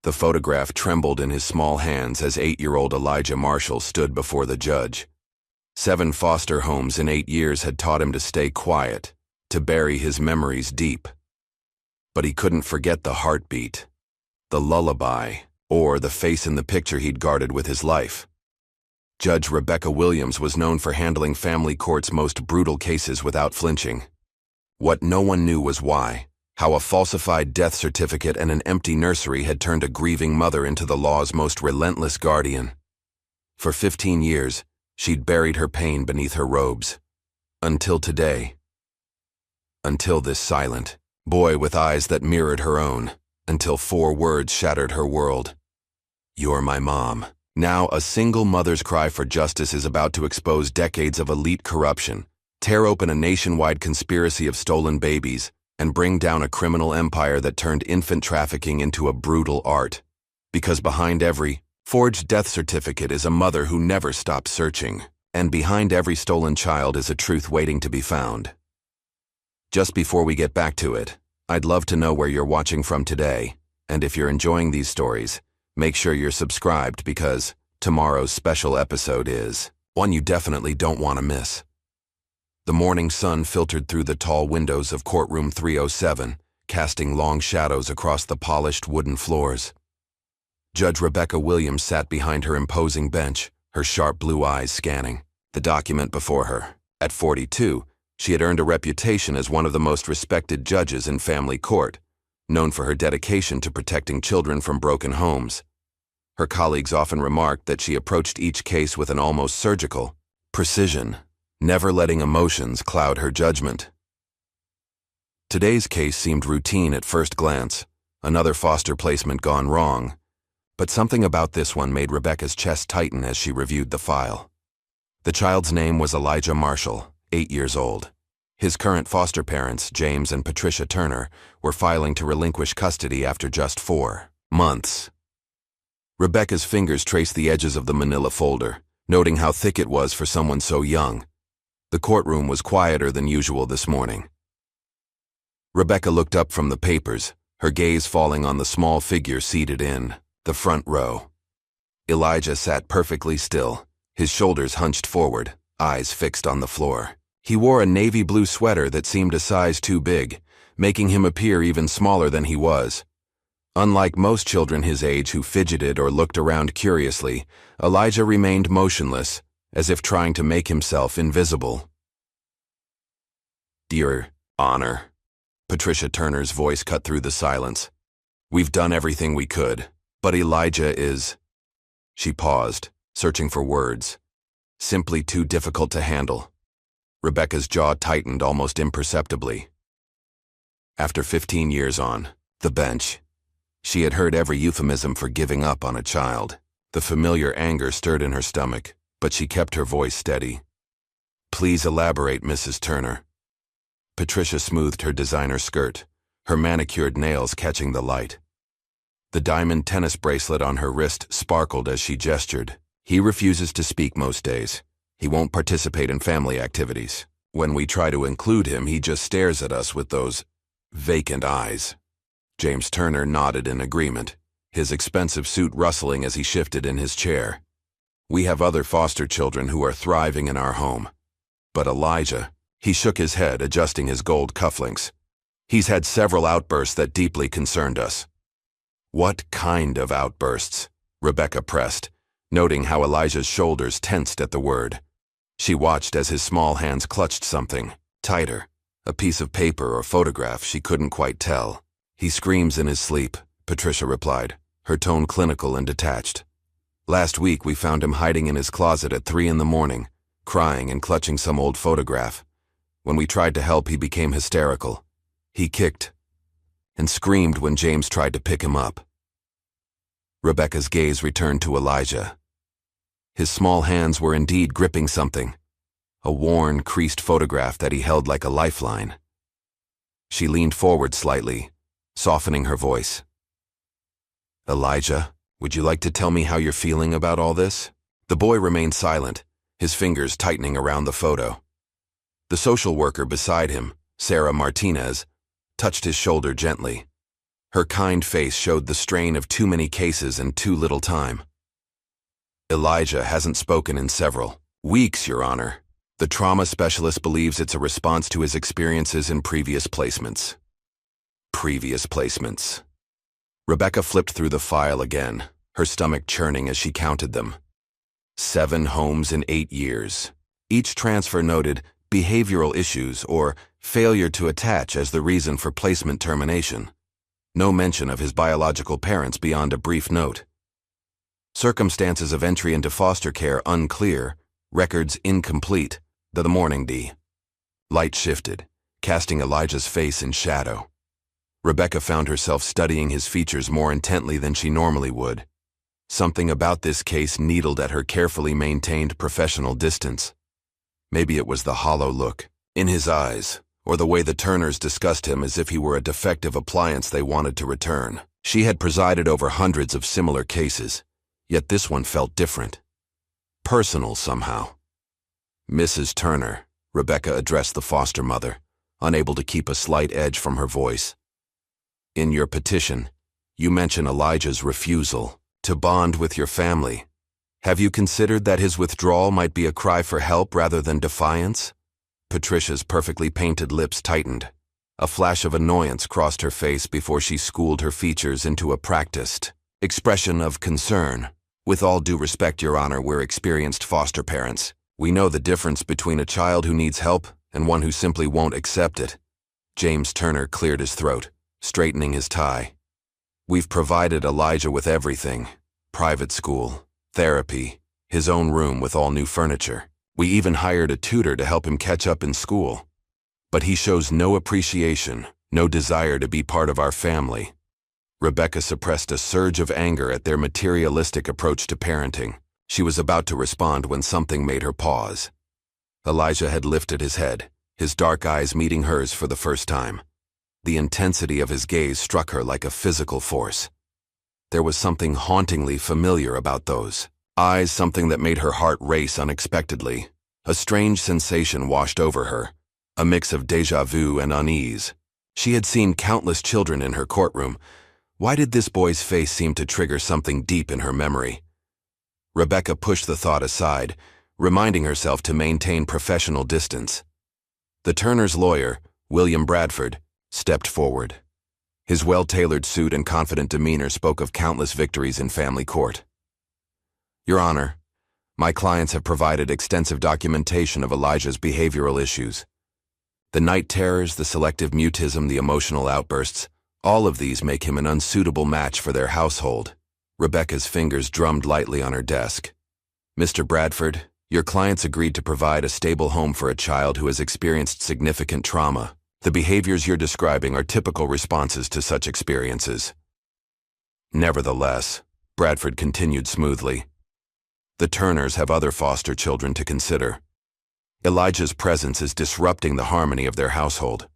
The photograph trembled in his small hands as 8-year-old Elijah Marshall stood before the judge. 7 foster homes in 8 years had taught him to stay quiet, to bury his memories deep. But he couldn't forget the heartbeat, the lullaby, or the face in the picture he'd guarded with his life. Judge Rebecca Williams was known for handling family court's most brutal cases without flinching. What no one knew was why. How a falsified death certificate and an empty nursery had turned a grieving mother into the law's most relentless guardian. For 15 years, she'd buried her pain beneath her robes. Until today. Until this silent boy with eyes that mirrored her own. Until 4 words shattered her world. "You're my mom." Now, a single mother's cry for justice is about to expose decades of elite corruption, tear open a nationwide conspiracy of stolen babies, and bring down a criminal empire that turned infant trafficking into a brutal art. Because behind every forged death certificate is a mother who never stopped searching, and behind every stolen child is a truth waiting to be found. Just before we get back to it, I'd love to know where you're watching from today, and if you're enjoying these stories, make sure you're subscribed because tomorrow's special episode is one you definitely don't want to miss. The morning sun filtered through the tall windows of Courtroom 307, casting long shadows across the polished wooden floors. Judge Rebecca Williams sat behind her imposing bench, her sharp blue eyes scanning the document before her. At 42, she had earned a reputation as one of the most respected judges in family court, known for her dedication to protecting children from broken homes. Her colleagues often remarked that she approached each case with an almost surgical precision, never letting emotions cloud her judgment. Today's case seemed routine at first glance, another foster placement gone wrong, but something about this one made Rebecca's chest tighten as she reviewed the file. The child's name was Elijah Marshall, 8 years old. His current foster parents, James and Patricia Turner, were filing to relinquish custody after just 4 months. Rebecca's fingers traced the edges of the manila folder, noting how thick it was for someone so young. The courtroom was quieter than usual this morning. Rebecca looked up from the papers, her gaze falling on the small figure seated in the front row. Elijah sat perfectly still, his shoulders hunched forward, eyes fixed on the floor. He wore a navy blue sweater that seemed a size too big, making him appear even smaller than he was. Unlike most children his age who fidgeted or looked around curiously, Elijah remained motionless, as if trying to make himself invisible. "Dear Honor," Patricia Turner's voice cut through the silence. "We've done everything we could, but Elijah is..." She paused, searching for words. "Simply too difficult to handle." Rebecca's jaw tightened almost imperceptibly. After 15 years on the bench, she had heard every euphemism for giving up on a child. The familiar anger stirred in her stomach, but she kept her voice steady. "Please elaborate, Mrs. Turner." Patricia smoothed her designer skirt, her manicured nails catching the light. The diamond tennis bracelet on her wrist sparkled as she gestured. "He refuses to speak most days. He won't participate in family activities. When we try to include him, he just stares at us with those vacant eyes." James Turner nodded in agreement, his expensive suit rustling as he shifted in his chair. "We have other foster children who are thriving in our home. But Elijah..." He shook his head, adjusting his gold cufflinks. "He's had several outbursts that deeply concerned us." "What kind of outbursts?" Rebecca pressed, noting how Elijah's shoulders tensed at the word. She watched as his small hands clutched something, tighter, a piece of paper or photograph, she couldn't quite tell. "He screams in his sleep," Patricia replied, her tone clinical and detached. "Last week we found him hiding in his closet at 3 in the morning, crying and clutching some old photograph. When we tried to help, he became hysterical. He kicked and screamed when James tried to pick him up." Rebecca's gaze returned to Elijah. His small hands were indeed gripping something, a worn, creased photograph that he held like a lifeline. She leaned forward slightly, softening her voice. "Elijah, would you like to tell me how you're feeling about all this?" The boy remained silent, his fingers tightening around the photo. The social worker beside him, Sarah Martinez, touched his shoulder gently. Her kind face showed the strain of too many cases and too little time. Elijah hasn't spoken in several weeks, Your Honor. The trauma specialist believes it's a response to his experiences in previous placements. Previous placements. Rebecca flipped through the file again, her stomach churning as she counted them. 7 homes in 8 years. Each transfer noted behavioral issues or failure to attach as the reason for placement termination. No mention of his biological parents beyond a brief note. Circumstances of entry into foster care unclear, records incomplete. The morning D. Light shifted, casting Elijah's face in shadow. Rebecca found herself studying his features more intently than she normally would. Something about this case needled at her carefully maintained professional distance. Maybe it was the hollow look in his eyes, or the way the Turners discussed him as if he were a defective appliance they wanted to return. She had presided over hundreds of similar cases, yet this one felt different. Personal somehow. Mrs. Turner, Rebecca addressed the foster mother, unable to keep a slight edge from her voice. In your petition, you mention Elijah's refusal to bond with your family. Have you considered that his withdrawal might be a cry for help rather than defiance? Patricia's perfectly painted lips tightened. A flash of annoyance crossed her face before she schooled her features into a practiced expression of concern. With all due respect, Your Honor, we're experienced foster parents. We know the difference between a child who needs help and one who simply won't accept it. James Turner cleared his throat, straightening his tie. We've provided Elijah with everything. Private school, therapy, his own room with all new furniture. We even hired a tutor to help him catch up in school. But he shows no appreciation, no desire to be part of our family. Rebecca suppressed a surge of anger at their materialistic approach to parenting. She was about to respond when something made her pause. Elijah had lifted his head, his dark eyes meeting hers for the first time. The intensity of his gaze struck her like a physical force. There was something hauntingly familiar about those eyes, something that made her heart race unexpectedly. A strange sensation washed over her, a mix of déjà vu and unease. She had seen countless children in her courtroom. Why did this boy's face seem to trigger something deep in her memory? Rebecca pushed the thought aside, reminding herself to maintain professional distance. The Turners' lawyer, William Bradford, stepped forward. His well-tailored suit and confident demeanor spoke of countless victories in family court. Your Honor, my clients have provided extensive documentation of Elijah's behavioral issues. The night terrors, the selective mutism, the emotional outbursts, all of these make him an unsuitable match for their household. Rebecca's fingers drummed lightly on her desk. Mr. Bradford, your clients agreed to provide a stable home for a child who has experienced significant trauma. The behaviors you're describing are typical responses to such experiences. Nevertheless, Bradford continued smoothly, the Turners have other foster children to consider. Elijah's presence is disrupting the harmony of their household.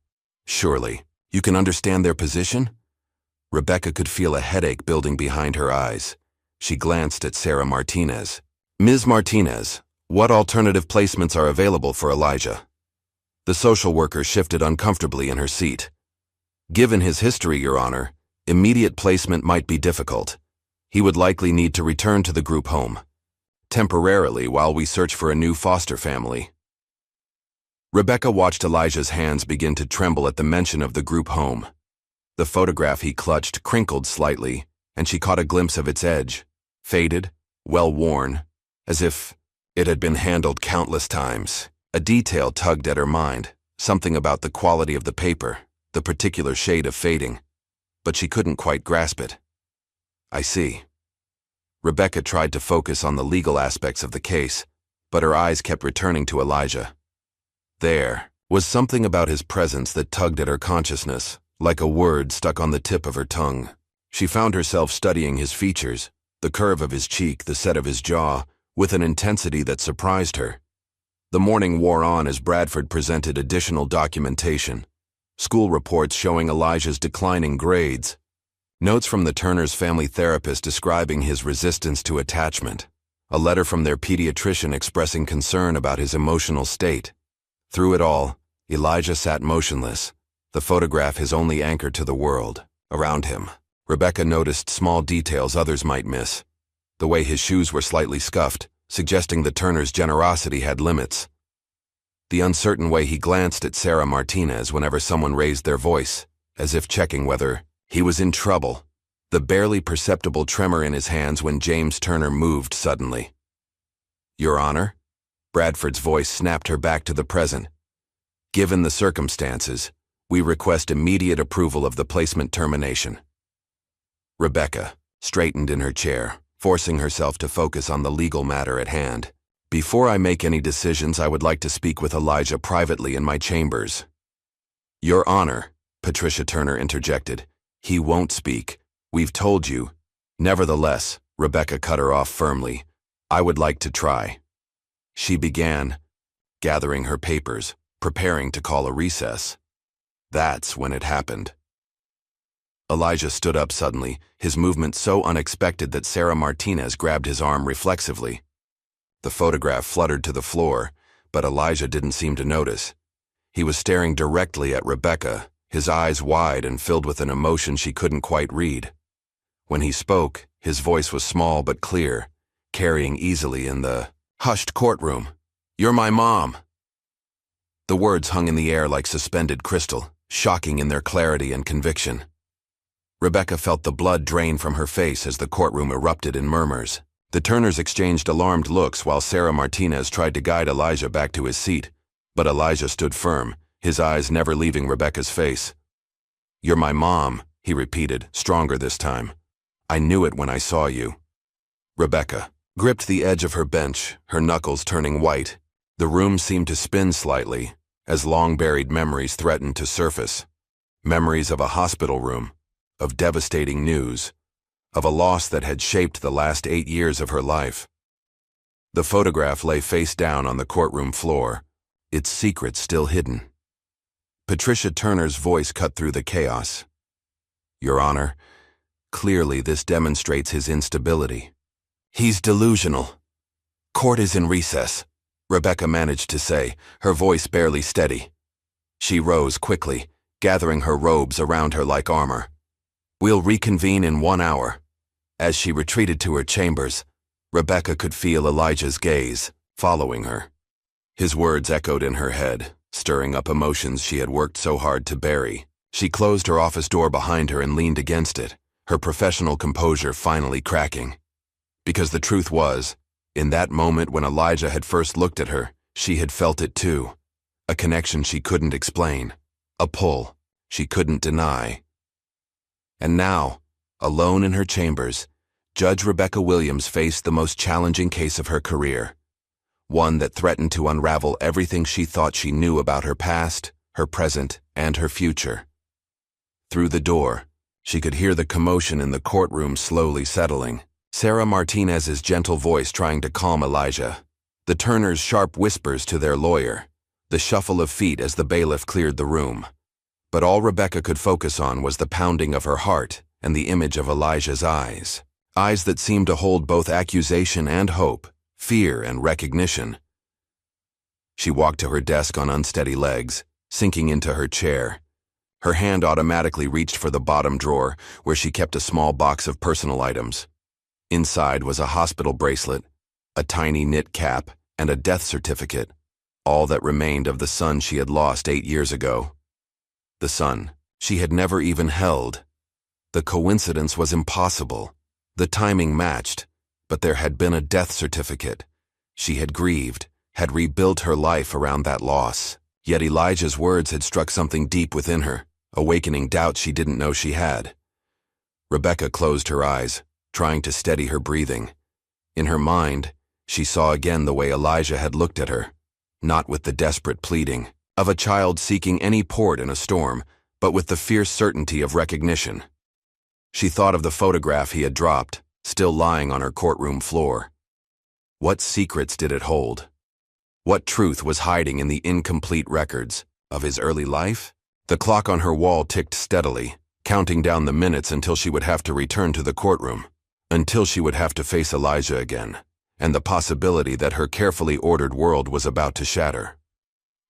Surely, you can understand their position? Rebecca could feel a headache building behind her eyes. She glanced at Sarah Martinez. Ms. Martinez, what alternative placements are available for Elijah? The social worker shifted uncomfortably in her seat. Given his history, Your Honor, immediate placement might be difficult. He would likely need to return to the group home, temporarily while we search for a new foster family. Rebecca watched Elijah's hands begin to tremble at the mention of the group home. The photograph he clutched crinkled slightly, and she caught a glimpse of its edge, faded, well-worn, as if it had been handled countless times. A detail tugged at her mind, something about the quality of the paper, the particular shade of fading, but she couldn't quite grasp it. I see. Rebecca tried to focus on the legal aspects of the case, but her eyes kept returning to Elijah. There was something about his presence that tugged at her consciousness, like a word stuck on the tip of her tongue. She found herself studying his features, the curve of his cheek, the set of his jaw, with an intensity that surprised her. The morning wore on as Bradford presented additional documentation, school reports showing Elijah's declining grades, notes from the Turners' family therapist describing his resistance to attachment, a letter from their pediatrician expressing concern about his emotional state. Through it all, Elijah sat motionless, the photograph his only anchor to the world. Around him, Rebecca noticed small details others might miss. The way his shoes were slightly scuffed, suggesting the Turner's generosity had limits. The uncertain way he glanced at Sarah Martinez whenever someone raised their voice, as if checking whether he was in trouble. The barely perceptible tremor in his hands when James Turner moved suddenly. "Your Honor?" Bradford's voice snapped her back to the present. "Given the circumstances, we request immediate approval of the placement termination." Rebecca straightened in her chair, forcing herself to focus on the legal matter at hand. "Before I make any decisions, I would like to speak with Elijah privately in my chambers." "Your Honor," Patricia Turner interjected, "he won't speak. We've told you." "Nevertheless," Rebecca cut her off firmly, "I would like to try." She began, gathering her papers, preparing to call a recess. That's when it happened. Elijah stood up suddenly, his movement so unexpected that Sarah Martinez grabbed his arm reflexively. The photograph fluttered to the floor, but Elijah didn't seem to notice. He was staring directly at Rebecca, his eyes wide and filled with an emotion she couldn't quite read. When he spoke, his voice was small but clear, carrying easily in the hushed courtroom. "You're my mom." The words hung in the air like suspended crystal, shocking in their clarity and conviction. Rebecca felt the blood drain from her face as the courtroom erupted in murmurs. The Turners exchanged alarmed looks while Sarah Martinez tried to guide Elijah back to his seat, but Elijah stood firm, his eyes never leaving Rebecca's face. "You're my mom," he repeated, stronger this time. "I knew it when I saw you." Rebecca gripped the edge of her bench, her knuckles turning white. The room seemed to spin slightly, as long-buried memories threatened to surface. Memories of a hospital room, of devastating news, of a loss that had shaped the last 8 years of her life. The photograph lay face down on the courtroom floor, its secret still hidden. Patricia Turner's voice cut through the chaos. "Your Honor, clearly this demonstrates his instability. He's delusional. Court is in recess," Rebecca managed to say, her voice barely steady. She rose quickly, gathering her robes around her like armor. "We'll reconvene in 1 hour." As she retreated to her chambers, Rebecca could feel Elijah's gaze, following her. His words echoed in her head, stirring up emotions she had worked so hard to bury. She closed her office door behind her and leaned against it, her professional composure finally cracking. Because the truth was, in that moment when Elijah had first looked at her, she had felt it too. A connection she couldn't explain. A pull she couldn't deny. And now, alone in her chambers, Judge Rebecca Williams faced the most challenging case of her career. One that threatened to unravel everything she thought she knew about her past, her present, and her future. Through the door, she could hear the commotion in the courtroom slowly settling. Sarah Martinez's gentle voice trying to calm Elijah. The Turners' sharp whispers to their lawyer. The shuffle of feet as the bailiff cleared the room. But all Rebecca could focus on was the pounding of her heart and the image of Elijah's eyes. Eyes that seemed to hold both accusation and hope, fear and recognition. She walked to her desk on unsteady legs, sinking into her chair. Her hand automatically reached for the bottom drawer, where she kept a small box of personal items. Inside was a hospital bracelet, a tiny knit cap, and a death certificate, all that remained of the son she had lost 8 years ago. The son she had never even held. The coincidence was impossible. The timing matched, but there had been a death certificate. She had grieved, had rebuilt her life around that loss. Yet Elijah's words had struck something deep within her, awakening doubts she didn't know she had. Rebecca closed her eyes, trying to steady her breathing. In her mind, she saw again the way Elijah had looked at her, not with the desperate pleading of a child seeking any port in a storm, but with the fierce certainty of recognition. She thought of the photograph he had dropped, still lying on her courtroom floor. What secrets did it hold? What truth was hiding in the incomplete records of his early life? The clock on her wall ticked steadily, counting down the minutes until she would have to return to the courtroom, until she would have to face Elijah again, and the possibility that her carefully ordered world was about to shatter.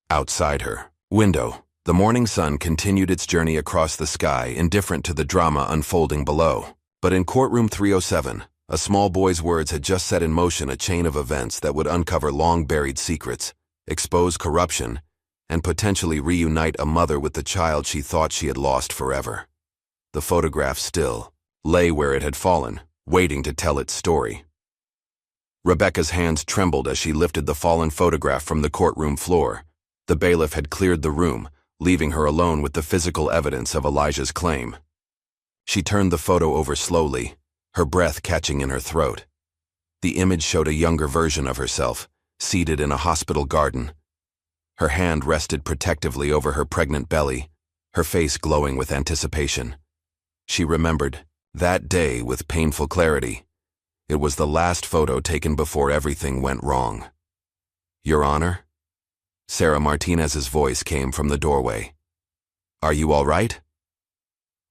Outside her window, The morning sun continued its journey across the sky, indifferent to the drama unfolding below. But in Courtroom 307, a small boy's words had just set in motion a chain of events that would uncover long-buried secrets, expose corruption, and potentially reunite a mother with the child she thought she had lost forever. The photograph still lay where it had fallen, waiting to tell its story. Rebecca's hands trembled as she lifted the fallen photograph from the courtroom floor. The bailiff had cleared the room, leaving her alone with the physical evidence of Elijah's claim. She turned the photo over slowly, her breath catching in her throat. The image showed a younger version of herself, seated in a hospital garden. Her hand rested protectively over her pregnant belly, her face glowing with anticipation. She remembered that day with painful clarity. It was the last photo taken before everything went wrong. "Your Honor?" Sarah Martinez's voice came from the doorway. "Are you all right?"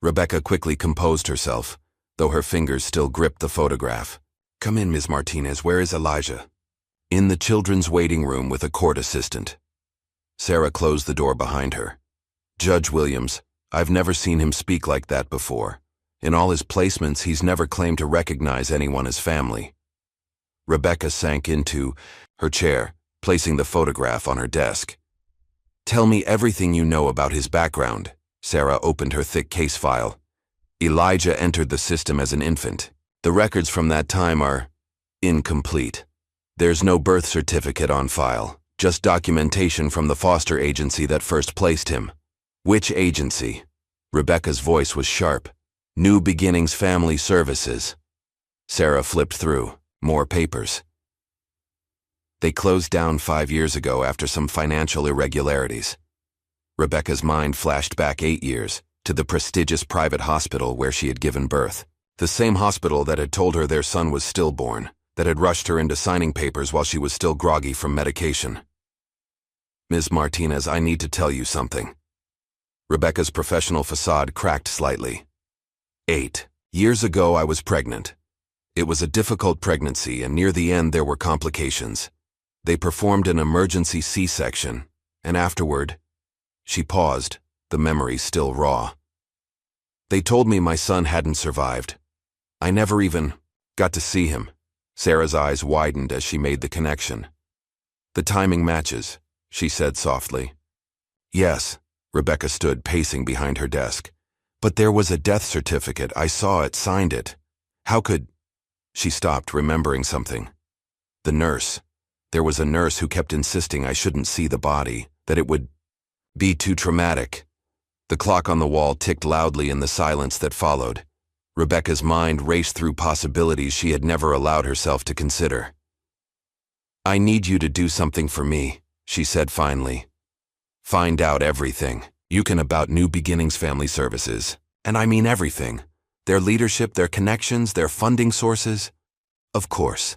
Rebecca quickly composed herself, though her fingers still gripped the photograph. "Come in, Ms. Martinez. Where is Elijah?" "In the children's waiting room with a court assistant." Sarah closed the door behind her. "Judge Williams, I've never seen him speak like that before. In all his placements, he's never claimed to recognize anyone as family." Rebecca sank into her chair, placing the photograph on her desk. "Tell me everything you know about his background." Sarah opened her thick case file. "Elijah entered the system as an infant. The records from that time are incomplete. There's no birth certificate on file, just documentation from the foster agency that first placed him." "Which agency?" Rebecca's voice was sharp. "New Beginnings Family Services." Sarah flipped through more papers. "They closed down 5 years ago after some financial irregularities." Rebecca's mind flashed back 8 years, to the prestigious private hospital where she had given birth. The same hospital that had told her their son was stillborn, that had rushed her into signing papers while she was still groggy from medication. "Ms. Martinez, I need to tell you something." Rebecca's professional facade cracked slightly. 8 years ago I was pregnant. It was a difficult pregnancy, and near the end there were complications. They performed an emergency C-section, and afterward, she paused, the memory still raw. They told me my son hadn't survived. I never even got to see him. Sarah's eyes widened as she made the connection. "The timing matches," she said softly. "Yes," Rebecca stood pacing behind her desk. "But there was a death certificate. I saw it, signed it. How could—" She stopped, remembering something. The nurse. There was a nurse who kept insisting I shouldn't see the body, that it would be too traumatic. The clock on the wall ticked loudly in the silence that followed. Rebecca's mind raced through possibilities she had never allowed herself to consider. "I need you to do something for me," she said finally. "Find out everything you can about New Beginnings Family Services. And I mean everything. Their leadership, their connections, their funding sources." "Of course."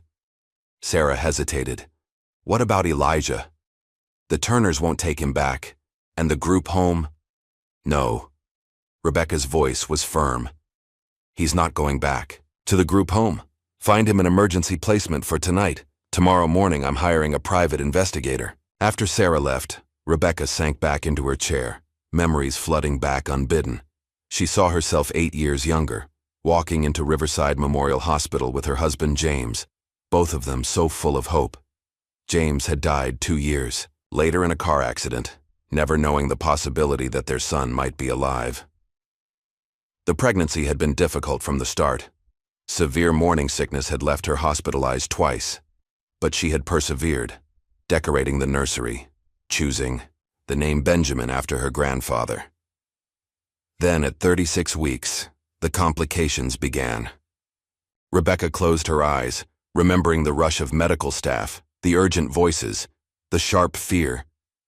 Sarah hesitated. "What about Elijah? The Turners won't take him back. And the group home?" "No." Rebecca's voice was firm. "He's not going back. To the group home. Find him an emergency placement for tonight. Tomorrow morning I'm hiring a private investigator." After Sarah left, Rebecca sank back into her chair, memories flooding back unbidden. She saw herself 8 years younger, walking into Riverside Memorial Hospital with her husband James, both of them so full of hope. James had died 2 years later in a car accident, never knowing the possibility that their son might be alive. The pregnancy had been difficult from the start. Severe morning sickness had left her hospitalized twice, but she had persevered, decorating the nursery, choosing the name Benjamin after her grandfather. Then, at 36 weeks, the complications began. Rebecca closed her eyes, remembering the rush of medical staff, the urgent voices, the sharp fear.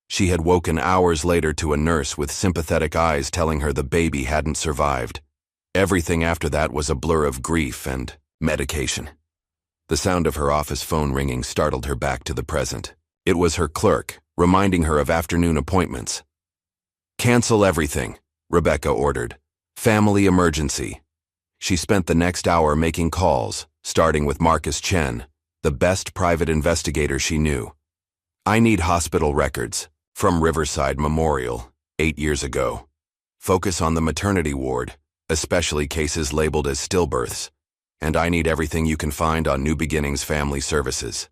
She had woken hours later to a nurse with sympathetic eyes telling her the baby hadn't survived. Everything after that was a blur of grief and medication. The sound of her office phone ringing startled her back to the present. It was her clerk, reminding her of afternoon appointments. "Cancel everything," Rebecca ordered. "Family emergency." She spent the next hour making calls, starting with Marcus Chen, the best private investigator she knew. "I need hospital records. From Riverside Memorial. 8 years ago. Focus on the maternity ward, especially cases labeled as stillbirths. And I need everything you can find on New Beginnings Family Services.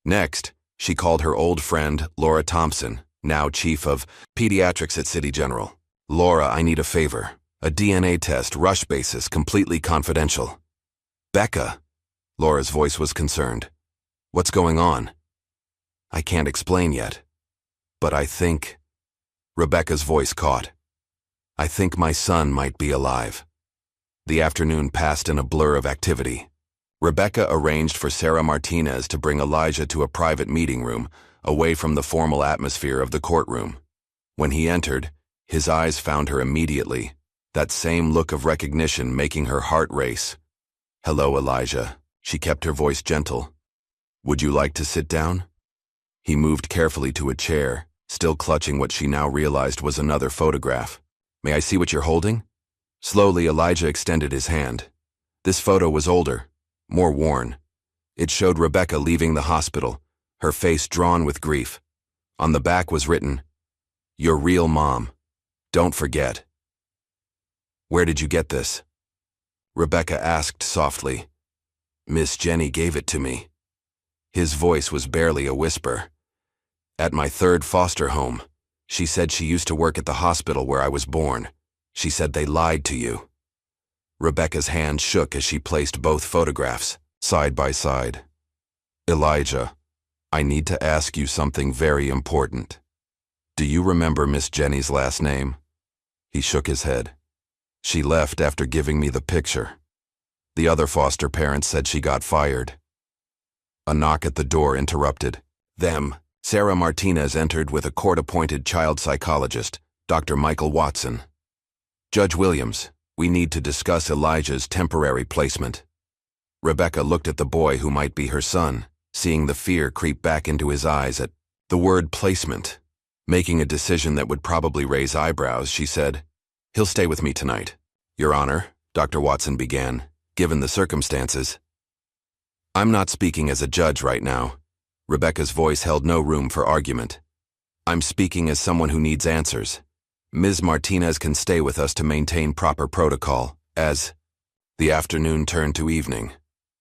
Next, she called her old friend, Laura Thompson, now chief of pediatrics at City General. Laura, I need a favor. A DNA test, rush basis, completely confidential. Becca. Laura's voice was concerned. What's going on? I can't explain yet. But I think... Rebecca's voice caught. I think my son might be alive. The afternoon passed in a blur of activity. Rebecca arranged for Sarah Martinez to bring Elijah to a private meeting room, away from the formal atmosphere of the courtroom. When he entered, his eyes found her immediately, that same look of recognition making her heart race. Hello, Elijah. She kept her voice gentle. Would you like to sit down? He moved carefully to a chair, still clutching what she now realized was another photograph. May I see what you're holding? Slowly, Elijah extended his hand. This photo was older, more worn. It showed Rebecca leaving the hospital, her face drawn with grief. On the back was written, "Your real mom. Don't forget." Where did you get this? Rebecca asked softly. Miss Jenny gave it to me. His voice was barely a whisper. At my third foster home. She said she used to work at the hospital where I was born. She said they lied to you. Rebecca's hand shook as she placed both photographs, side by side. Elijah, I need to ask you something very important. Do you remember Miss Jenny's last name? He shook his head. She left after giving me the picture. The other foster parents said she got fired. A knock at the door interrupted them. Sarah Martinez entered with a court-appointed child psychologist, Dr. Michael Watson. Judge Williams, we need to discuss Elijah's temporary placement. Rebecca looked at the boy who might be her son, seeing the fear creep back into his eyes at the word placement. Making a decision that would probably raise eyebrows, she said, He'll stay with me tonight. Your Honor, Dr. Watson began, given the circumstances. I'm not speaking as a judge right now. Rebecca's voice held no room for argument. I'm speaking as someone who needs answers. Ms. Martinez can stay with us to maintain proper protocol, as the afternoon turned to evening.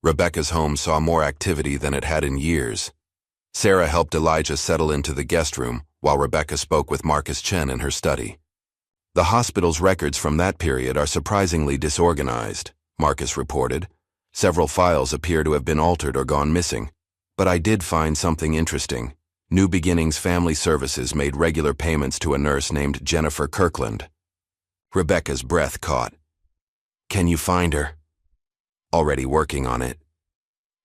Rebecca's home saw more activity than it had in years. Sarah helped Elijah settle into the guest room, while Rebecca spoke with Marcus Chen in her study. The hospital's records from that period are surprisingly disorganized, Marcus reported. Several files appear to have been altered or gone missing. But I did find something interesting. New Beginnings Family Services made regular payments to a nurse named Jennifer Kirkland. Rebecca's breath caught. Can you find her? Already working on it.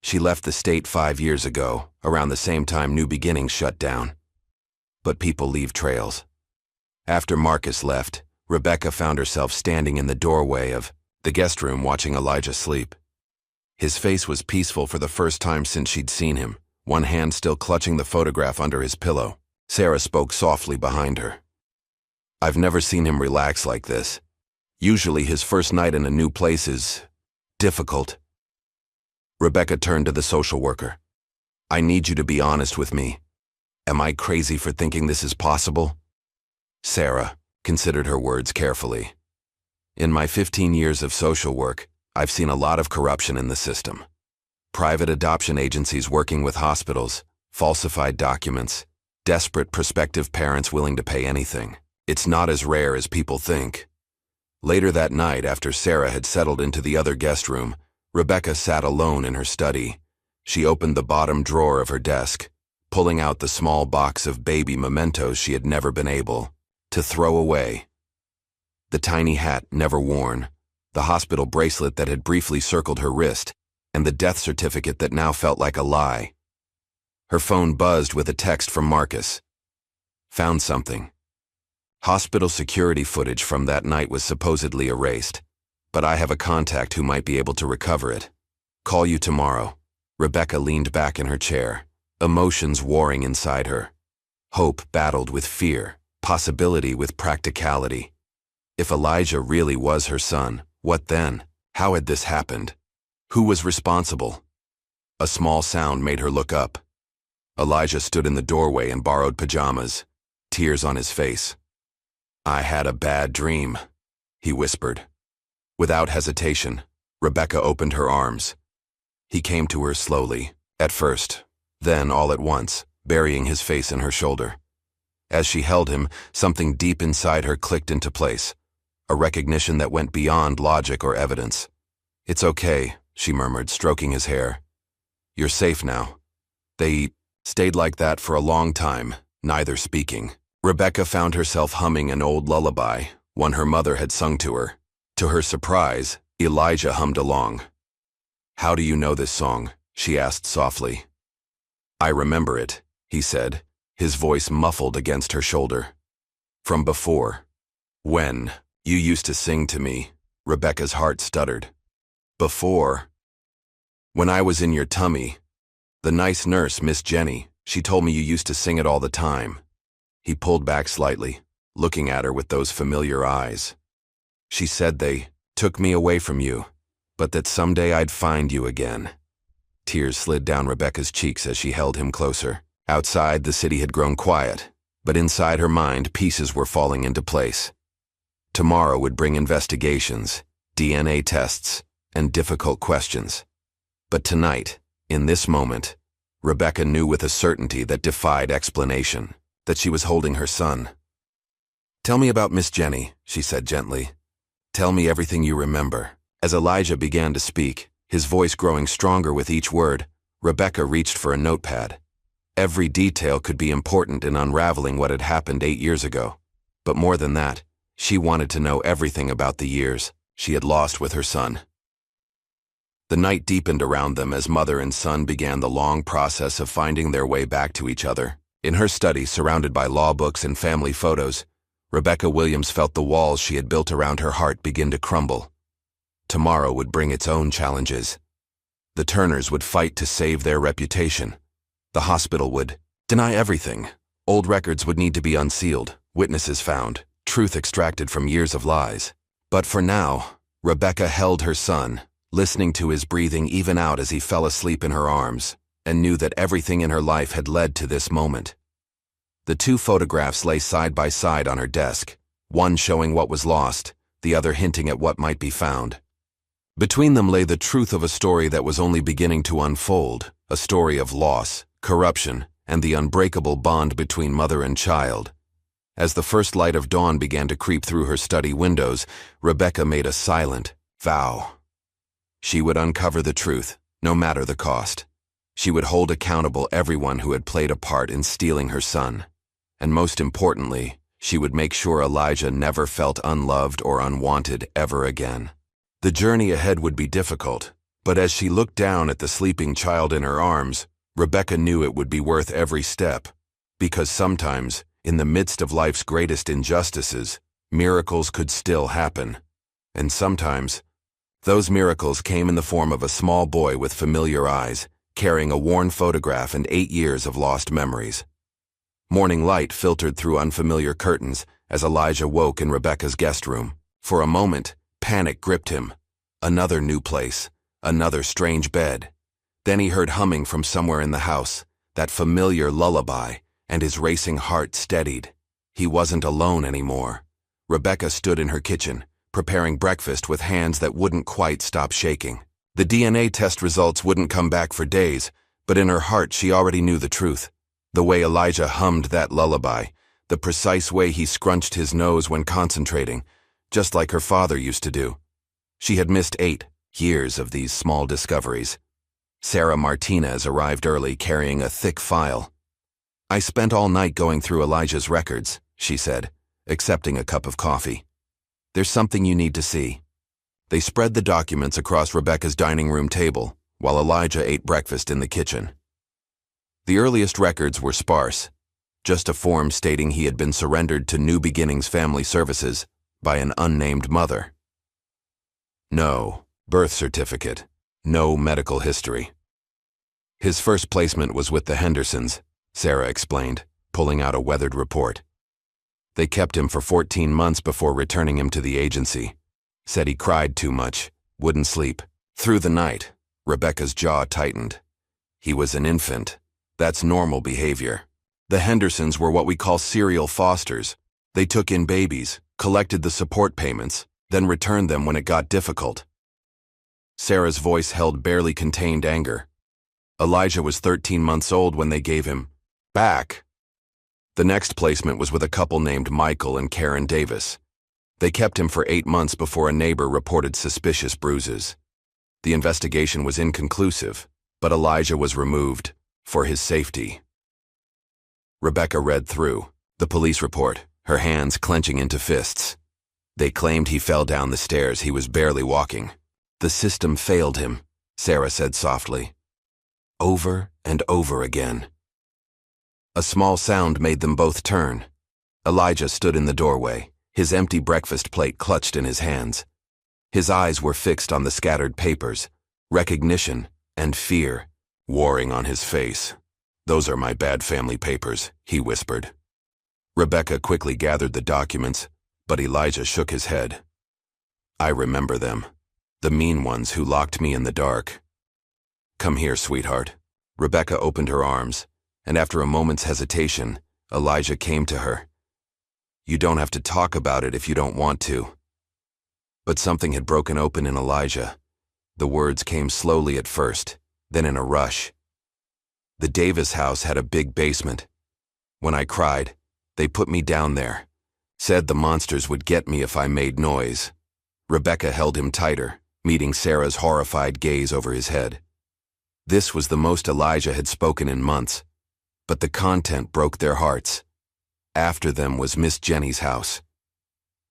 She left the state 5 years ago, around the same time New Beginnings shut down. But people leave trails. After Marcus left, Rebecca found herself standing in the doorway of the guest room watching Elijah sleep. His face was peaceful for the first time since she'd seen him, one hand still clutching the photograph under his pillow. Sarah spoke softly behind her. I've never seen him relax like this. Usually his first night in a new place is difficult. Rebecca turned to the social worker. I need you to be honest with me. Am I crazy for thinking this is possible? Sarah considered her words carefully. In my 15 years of social work, I've seen a lot of corruption in the system. Private adoption agencies working with hospitals, falsified documents, desperate prospective parents willing to pay anything. It's not as rare as people think. Later that night, after Sarah had settled into the other guest room, Rebecca sat alone in her study. She opened the bottom drawer of her desk, pulling out the small box of baby mementos she had never been able to throw away. The tiny hat never worn, the hospital bracelet that had briefly circled her wrist, and the death certificate that now felt like a lie. Her phone buzzed with a text from Marcus. Found something. Hospital security footage from that night was supposedly erased, but I have a contact who might be able to recover it. Call you tomorrow. Rebecca leaned back in her chair, emotions warring inside her. Hope battled with fear, possibility with practicality. If Elijah really was her son, what then? How had this happened? Who was responsible? A small sound made her look up. Elijah stood in the doorway in borrowed pajamas, tears on his face. "I had a bad dream," he whispered. Without hesitation, Rebecca opened her arms. He came to her slowly, at first, then all at once, burying his face in her shoulder. As she held him, something deep inside her clicked into place, a recognition that went beyond logic or evidence. "It's okay," she murmured, stroking his hair. "You're safe now." They stayed like that for a long time, neither speaking. Rebecca found herself humming an old lullaby, one her mother had sung to her. To her surprise, Elijah hummed along. "How do you know this song?" she asked softly. "I remember it," he said, his voice muffled against her shoulder. "From before. When you used to sing to me," Rebecca's heart stuttered. "Before? When I was in your tummy. The nice nurse, Miss Jenny, she told me you used to sing it all the time." He pulled back slightly, looking at her with those familiar eyes. "She said they took me away from you, but that someday I'd find you again." Tears slid down Rebecca's cheeks as she held him closer. Outside, the city had grown quiet, but inside her mind, pieces were falling into place. Tomorrow would bring investigations, DNA tests, and difficult questions. But tonight, in this moment, Rebecca knew with a certainty that defied explanation that she was holding her son. "Tell me about Miss Jenny," she said gently. "Tell me everything you remember." As Elijah began to speak, his voice growing stronger with each word, Rebecca reached for a notepad. Every detail could be important in unraveling what had happened 8 years ago. But more than that, she wanted to know everything about the years she had lost with her son. The night deepened around them as mother and son began the long process of finding their way back to each other. In her study, surrounded by law books and family photos, Rebecca Williams felt the walls she had built around her heart begin to crumble. Tomorrow would bring its own challenges. The Turners would fight to save their reputation. The hospital would deny everything. Old records would need to be unsealed, witnesses found, truth extracted from years of lies. But for now, Rebecca held her son, listening to his breathing even out as he fell asleep in her arms, and knew that everything in her life had led to this moment. The two photographs lay side by side on her desk, one showing what was lost, the other hinting at what might be found. Between them lay the truth of a story that was only beginning to unfold, a story of loss, corruption, and the unbreakable bond between mother and child. As the first light of dawn began to creep through her study windows, Rebecca made a silent vow. She would uncover the truth, no matter the cost. She would hold accountable everyone who had played a part in stealing her son. And most importantly, she would make sure Elijah never felt unloved or unwanted ever again. The journey ahead would be difficult, but as she looked down at the sleeping child in her arms, Rebecca knew it would be worth every step. Because sometimes, in the midst of life's greatest injustices, miracles could still happen. And sometimes, those miracles came in the form of a small boy with familiar eyes, carrying a worn photograph and 8 years of lost memories. Morning light filtered through unfamiliar curtains as Elijah woke in Rebecca's guest room. For a moment, panic gripped him. Another new place, another strange bed. Then he heard humming from somewhere in the house, that familiar lullaby, and his racing heart steadied. He wasn't alone anymore. Rebecca stood in her kitchen, preparing breakfast with hands that wouldn't quite stop shaking. The DNA test results wouldn't come back for days, but in her heart she already knew the truth. The way Elijah hummed that lullaby, the precise way he scrunched his nose when concentrating, just like her father used to do. She had missed 8 years of these small discoveries. Sarah Martinez arrived early carrying a thick file. "I spent all night going through Elijah's records," she said, accepting a cup of coffee. "There's something you need to see." They spread the documents across Rebecca's dining room table, while Elijah ate breakfast in the kitchen. The earliest records were sparse, just a form stating he had been surrendered to New Beginnings Family Services by an unnamed mother. No birth certificate, no medical history. His first placement was with the Hendersons, Sarah explained, pulling out a weathered report. They kept him for 14 months before returning him to the agency. Said he cried too much, wouldn't sleep. Through the night, Rebecca's jaw tightened. He was an infant. That's normal behavior. The Hendersons were what we call serial fosters, They took in babies, collected the support payments, then returned them when it got difficult. Sarah's voice held barely contained anger. Elijah was 13 months old when they gave him back. The next placement was with a couple named Michael and Karen Davis. They kept him for 8 months before a neighbor reported suspicious bruises. The investigation was inconclusive, but Elijah was removed for his safety. Rebecca read through the police report, her hands clenching into fists. They claimed he fell down the stairs. He was barely walking. The system failed him, Sarah said softly. Over and over again. A small sound made them both turn. Elijah stood in the doorway, his empty breakfast plate clutched in his hands. His eyes were fixed on the scattered papers, recognition and fear warring on his face. "Those are my bad family papers," he whispered. Rebecca quickly gathered the documents, but Elijah shook his head. "I remember them. The mean ones who locked me in the dark." "Come here, sweetheart." Rebecca opened her arms, and after a moment's hesitation, Elijah came to her. "You don't have to talk about it if you don't want to." But something had broken open in Elijah. The words came slowly at first, then in a rush. "The Davis house had a big basement. When I cried, they put me down there. Said the monsters would get me if I made noise." Rebecca held him tighter, meeting Sarah's horrified gaze over his head. This was the most Elijah had spoken in months, but the content broke their hearts. After them was Miss Jenny's house.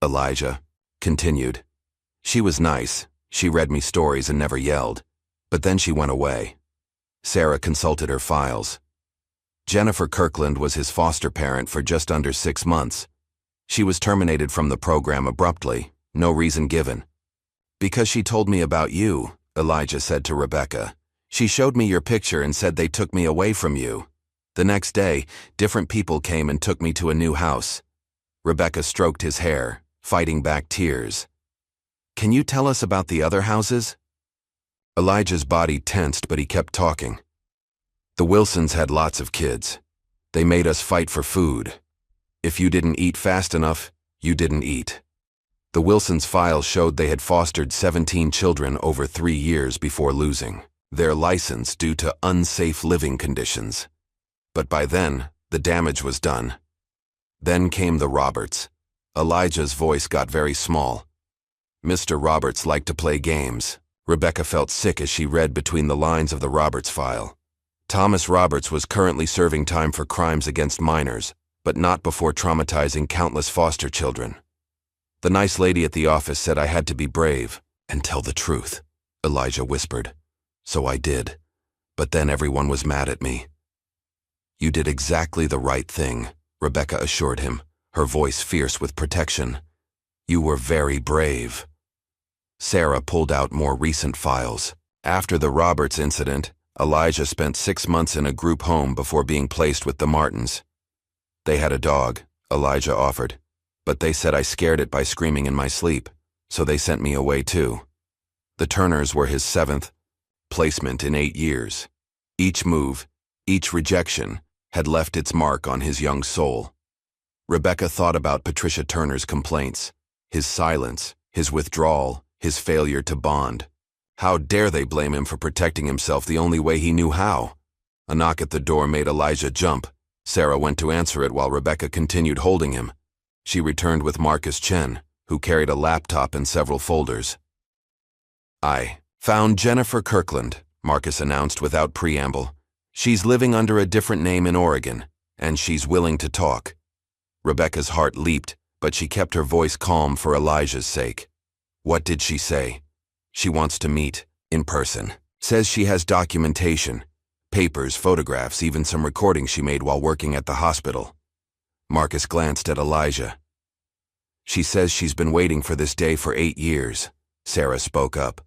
Elijah continued. "She was nice. She read me stories and never yelled. But then she went away." Sarah consulted her files. Jennifer Kirkland was his foster parent for just under 6 months. She was terminated from the program abruptly, no reason given. "Because she told me about you," Elijah said to Rebecca. "She showed me your picture and said they took me away from you. The next day, different people came and took me to a new house." Rebecca stroked his hair, fighting back tears. "Can you tell us about the other houses?" Elijah's body tensed, but he kept talking. "The Wilsons had lots of kids. They made us fight for food. If you didn't eat fast enough, you didn't eat. The Wilsons' files showed they had fostered 17 children over 3 years before losing their license due to unsafe living conditions. But by then, the damage was done. Then came the Roberts." Elijah's voice got very small. "Mr. Roberts liked to play games." Rebecca felt sick as she read between the lines of the Roberts file. Thomas Roberts was currently serving time for crimes against minors, but not before traumatizing countless foster children. "The nice lady at the office said I had to be brave and tell the truth," Elijah whispered. "So I did. But then everyone was mad at me." "You did exactly the right thing," Rebecca assured him, her voice fierce with protection. "You were very brave." Sarah pulled out more recent files. After the Roberts incident, Elijah spent 6 months in a group home before being placed with the Martins. "They had a dog," Elijah offered, "but they said I scared it by screaming in my sleep, so they sent me away too." The Turners were his 7th placement in 8 years. Each move, each rejection, had left its mark on his young soul. Rebecca thought about Patricia Turner's complaints, his silence, his withdrawal, his failure to bond. How dare they blame him for protecting himself the only way he knew how? A knock at the door made Elijah jump. Sarah went to answer it while Rebecca continued holding him. She returned with Marcus Chen, who carried a laptop and several folders. "I found Jennifer Kirkland," Marcus announced without preamble. "She's living under a different name in Oregon, and she's willing to talk." Rebecca's heart leaped, but she kept her voice calm for Elijah's sake. "What did she say?" "She wants to meet in person. Says she has documentation, papers, photographs, even some recordings she made while working at the hospital." Marcus glanced at Elijah. "She says she's been waiting for this day for 8 years, Sarah spoke up.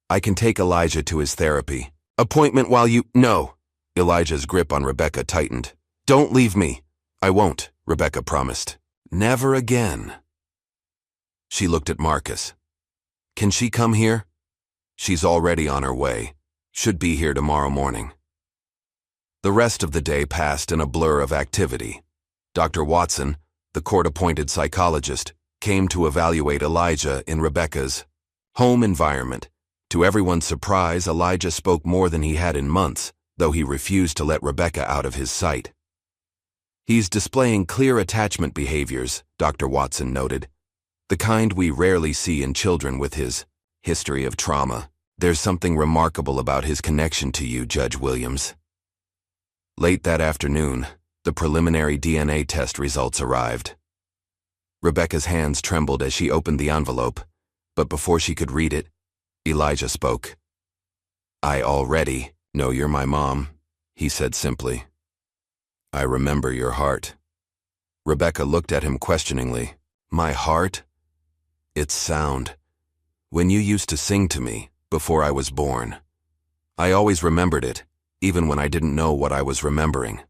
"I can take Elijah to his therapy appointment while you—" "No." Elijah's grip on Rebecca tightened. "Don't leave me." "I won't," Rebecca promised. "Never again." She looked at Marcus. "Can she come here?" "She's already on her way. Should be here tomorrow morning." The rest of the day passed in a blur of activity. Dr. Watson, the the court-appointed psychologist, came to evaluate Elijah in Rebecca's home environment. To everyone's surprise, Elijah spoke more than he had in months, though he refused to let Rebecca out of his sight. "He's displaying clear attachment behaviors," Dr. Watson noted. "The kind we rarely see in children with his history of trauma. There's something remarkable about his connection to you, Judge Williams." Late that afternoon, the preliminary DNA test results arrived. Rebecca's hands trembled as she opened the envelope, but before she could read it, Elijah spoke. "I already know you're my mom," he said simply. "I remember your heart." Rebecca looked at him questioningly. "My heart? It's sound. When you used to sing to me before I was born. I always remembered it, even when I didn't know what I was remembering."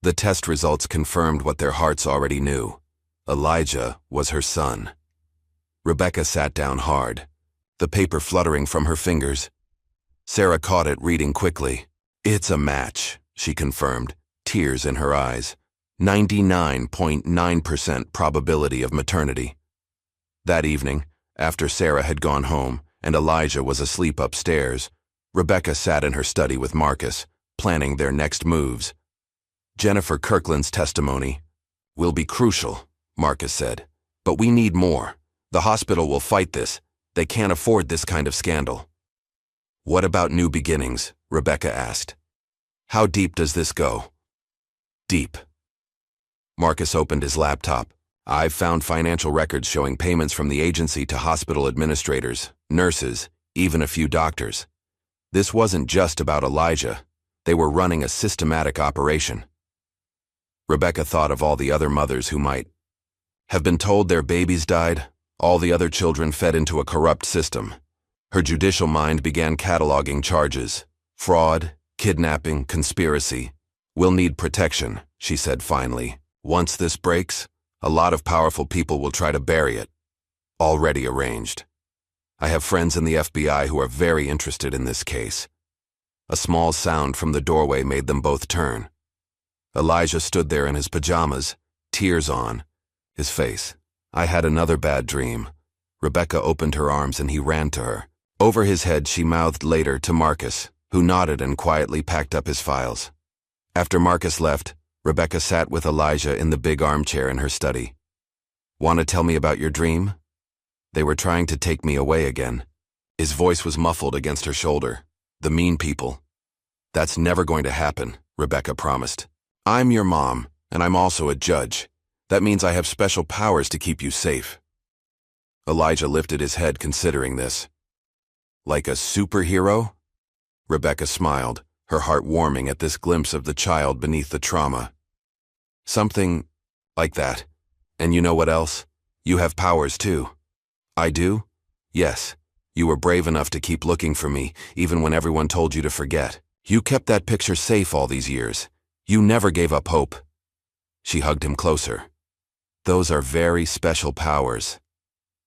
The test results confirmed what their hearts already knew. Elijah was her son. Rebecca sat down hard, the paper fluttering from her fingers. Sarah caught it, reading quickly. "It's a match," she confirmed, tears in her eyes. 99.9% probability of maternity. That evening, after Sarah had gone home and Elijah was asleep upstairs, Rebecca sat in her study with Marcus, planning their next moves. "Jennifer Kirkland's testimony will be crucial," Marcus said. "But we need more. The hospital will fight this. They can't afford this kind of scandal." "What about new beginnings?" Rebecca asked. "How deep does this go?" "Deep." Marcus opened his laptop. "I've found financial records showing payments from the agency to hospital administrators, nurses, even a few doctors. This wasn't just about Elijah. They were running a systematic operation." Rebecca thought of all the other mothers who might have been told their babies died, all the other children fed into a corrupt system. Her judicial mind began cataloging charges: fraud, kidnapping, conspiracy. "We'll need protection," she said finally. "Once this breaks, a lot of powerful people will try to bury it. Already arranged. I have friends in the FBI who are very interested in this case." A small sound from the doorway made them both turn. Elijah stood there in his pajamas, tears on his face. "I had another bad dream." Rebecca opened her arms and he ran to her. Over his head she mouthed later to Marcus, who nodded and quietly packed up his files. After Marcus left, Rebecca sat with Elijah in the big armchair in her study. "Want to tell me about your dream?" "They were trying to take me away again." His voice was muffled against her shoulder. "The mean people." "That's never going to happen," Rebecca promised. "I'm your mom, and I'm also a judge. That means I have special powers to keep you safe." Elijah lifted his head, considering this. "Like a superhero?" Rebecca smiled, her heart warming at this glimpse of the child beneath the trauma. "Something like that. And you know what else? You have powers too." "I do?" "Yes. You were brave enough to keep looking for me, even when everyone told you to forget. You kept that picture safe all these years. You never gave up hope." She hugged him closer. "Those are very special powers."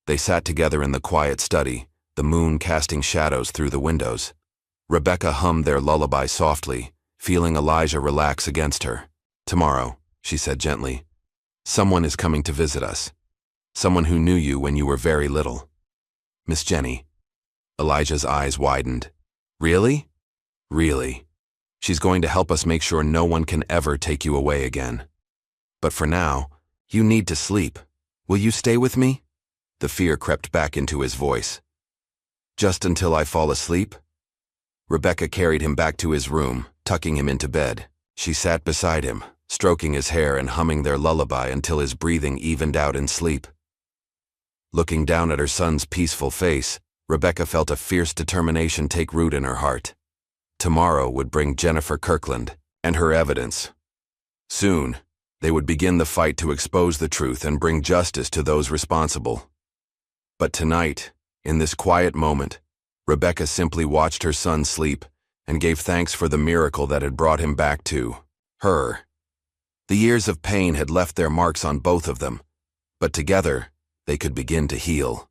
They sat together in the quiet study, the moon casting shadows through the windows. Rebecca hummed their lullaby softly, feeling Elijah relax against her. "Tomorrow," she said gently, "someone is coming to visit us. Someone who knew you when you were very little. Miss Jenny." Elijah's eyes widened. "Really?" "Really. She's going to help us make sure no one can ever take you away again. But for now, you need to sleep. Will you stay with me?" The fear crept back into his voice. "Just until I fall asleep?" Rebecca carried him back to his room, tucking him into bed. She sat beside him, stroking his hair and humming their lullaby until his breathing evened out in sleep. Looking down at her son's peaceful face, Rebecca felt a fierce determination take root in her heart. Tomorrow would bring Jennifer Kirkland and her evidence. Soon, they would begin the fight to expose the truth and bring justice to those responsible. But tonight, in this quiet moment, Rebecca simply watched her son sleep and gave thanks for the miracle that had brought him back to her. The years of pain had left their marks on both of them, but together, they could begin to heal.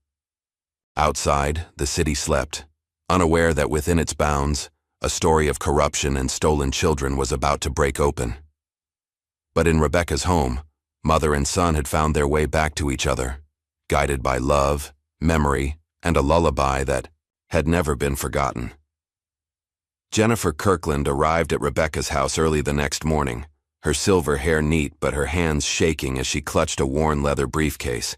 Outside, the city slept, unaware that within its bounds, a story of corruption and stolen children was about to break open. But in Rebecca's home, Mother and son had found their way back to each other, guided by love, memory, and a lullaby that had never been forgotten. Jennifer Kirkland arrived at Rebecca's house early the next morning, her silver hair neat but her hands shaking as she clutched a worn leather briefcase.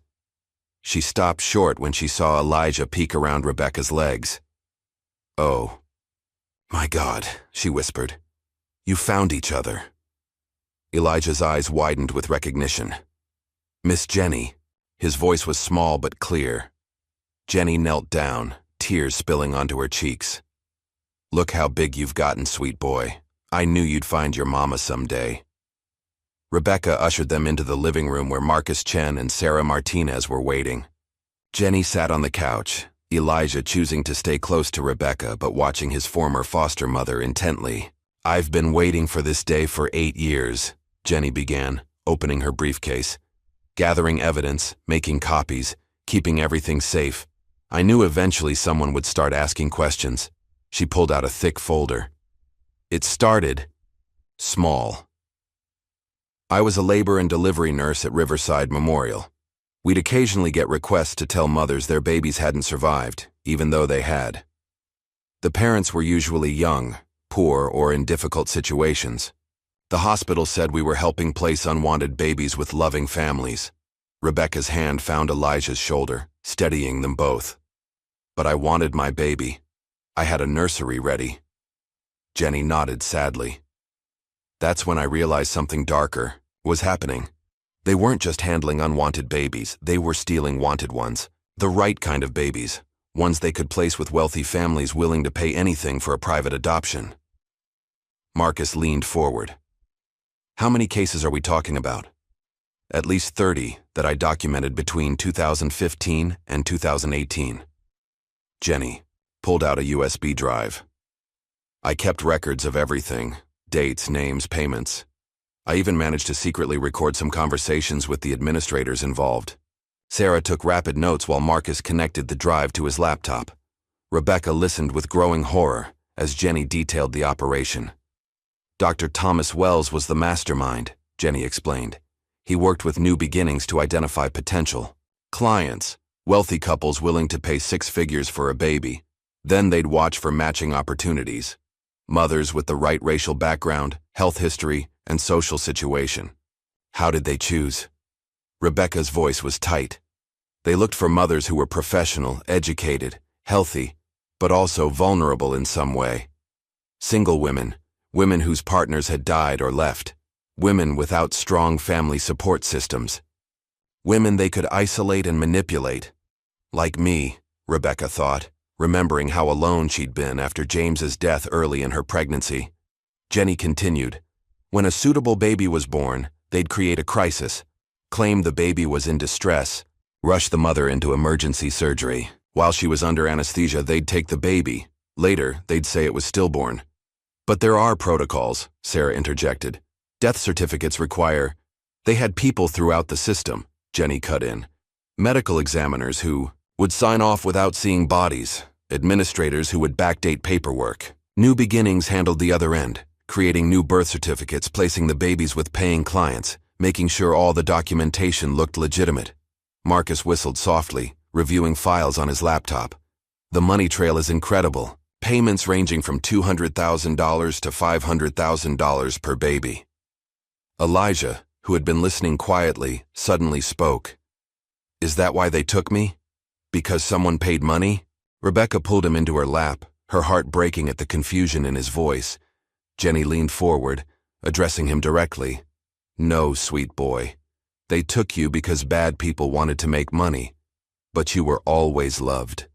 She stopped short when she saw Elijah peek around Rebecca's legs. "Oh, my God," she whispered. "You found each other." Elijah's eyes widened with recognition. "Miss Jenny." His voice was small but clear. Jenny knelt down, tears spilling onto her cheeks. "Look how big you've gotten, sweet boy. I knew you'd find your mama someday." Rebecca ushered them into the living room where Marcus Chen and Sarah Martinez were waiting. Jenny sat on the couch, Elijah choosing to stay close to Rebecca but watching his former foster mother intently. "I've been waiting for this day for 8 years, Jenny began, opening her briefcase. "Gathering evidence, making copies, keeping everything safe. I knew eventually someone would start asking questions." She pulled out a thick folder. "It started small. I was a labor and delivery nurse at Riverside Memorial. We'd occasionally get requests to tell mothers their babies hadn't survived, even though they had. The parents were usually young, poor, or in difficult situations. The hospital said we were helping place unwanted babies with loving families." Rebecca's hand found Elijah's shoulder, steadying them both. "But I wanted my baby. I had a nursery ready." Jenny nodded sadly. "That's when I realized something darker was happening. They weren't just handling unwanted babies, they were stealing wanted ones. The right kind of babies, ones they could place with wealthy families willing to pay anything for a private adoption." Marcus leaned forward. "How many cases are we talking about?" "At least 30 that I documented between 2015 and 2018. Jenny pulled out a USB drive. "I kept records of everything, dates, names, payments. I even managed to secretly record some conversations with the administrators involved." Sarah took rapid notes while Marcus connected the drive to his laptop. Rebecca listened with growing horror as Jenny detailed the operation. "Dr. Thomas Wells was the mastermind," Jenny explained. "He worked with New Beginnings to identify potential clients, wealthy couples willing to pay 6 figures for a baby. Then they'd watch for matching opportunities. Mothers with the right racial background, health history, and social situation." "How did they choose?" Rebecca's voice was tight. "They looked for mothers who were professional, educated, healthy, but also vulnerable in some way. Single women, women whose partners had died or left, women without strong family support systems. Women they could isolate and manipulate. Like me," Rebecca thought, remembering how alone she'd been after James's death early in her pregnancy. Jenny continued. "When a suitable baby was born, they'd create a crisis, claim the baby was in distress, rush the mother into emergency surgery. While she was under anesthesia, they'd take the baby. Later, they'd say it was stillborn." "But there are protocols," Sarah interjected. "Death certificates require—" "They had people throughout the system," Jenny cut in. "Medical examiners who would sign off without seeing bodies, administrators who would backdate paperwork. New Beginnings handled the other end, creating new birth certificates, placing the babies with paying clients, making sure all the documentation looked legitimate." Marcus whistled softly, reviewing files on his laptop. "The money trail is incredible. Payments ranging from $200,000 to $500,000 per baby." Elijah, who had been listening quietly, suddenly spoke. "Is that why they took me? Because someone paid money?" Rebecca pulled him into her lap, her heart breaking at the confusion in his voice. Jenny leaned forward, addressing him directly. "No, sweet boy. They took you because bad people wanted to make money. But you were always loved.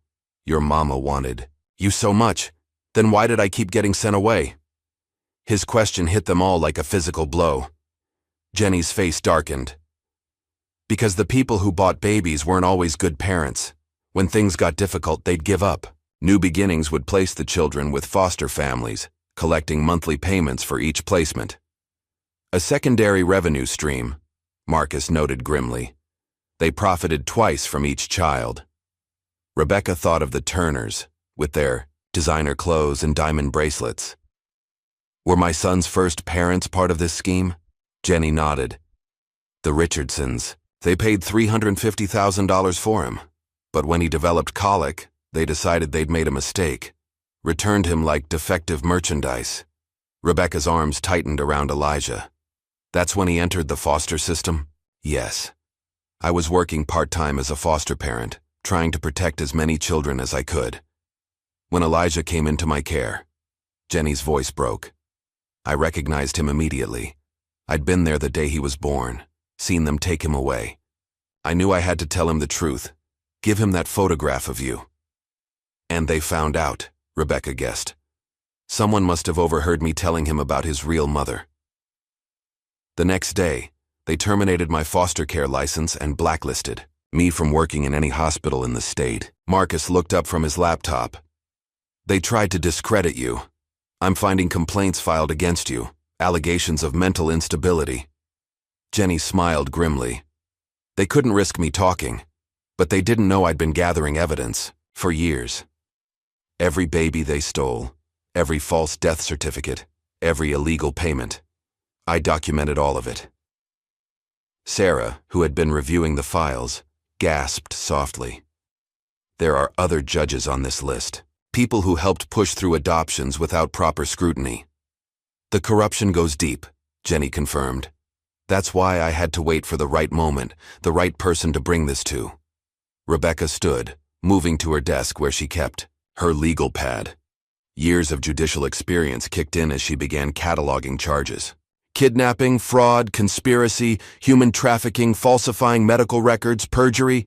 Your mama wanted you so much. Then why did I keep getting sent away?" His question hit them all like a physical blow. Jenny's face darkened. "Because the people who bought babies weren't always good parents. When things got difficult, they'd give up. New Beginnings would place the children with foster families, collecting monthly payments for each placement. A secondary revenue stream," Marcus noted grimly. "They profited twice from each child." Rebecca thought of the Turners, with their designer clothes and diamond bracelets. "Were my son's first parents part of this scheme?" Jenny nodded. The Richardsons. They paid $350,000 for him. But when he developed colic, they decided they'd made a mistake. Returned him like defective merchandise. Rebecca's arms tightened around Elijah. That's when he entered the foster system? Yes. I was working part-time as a foster parent, trying to protect as many children as I could. When Elijah came into my care, Jenny's voice broke. I recognized him immediately. I'd been there the day he was born, seen them take him away. I knew I had to tell him the truth, give him that photograph of you. And they found out, Rebecca guessed. Someone must have overheard me telling him about his real mother. The next day, they terminated my foster care license and blacklisted me from working in any hospital in the state. Marcus looked up from his laptop. They tried to discredit you. I'm finding complaints filed against you, allegations of mental instability. Jenny smiled grimly. They couldn't risk me talking, but they didn't know I'd been gathering evidence for years. Every baby they stole, every false death certificate, every illegal payment. I documented all of it. Sarah, who had been reviewing the files, gasped softly. There are other judges on this list, people who helped push through adoptions without proper scrutiny. The corruption goes deep, Jenny confirmed. That's why I had to wait for the right moment, the right person to bring this to. Rebecca stood, moving to her desk where she kept her legal pad. Years of judicial experience kicked in as she began cataloging charges. Kidnapping, fraud, conspiracy, human trafficking, falsifying medical records, perjury.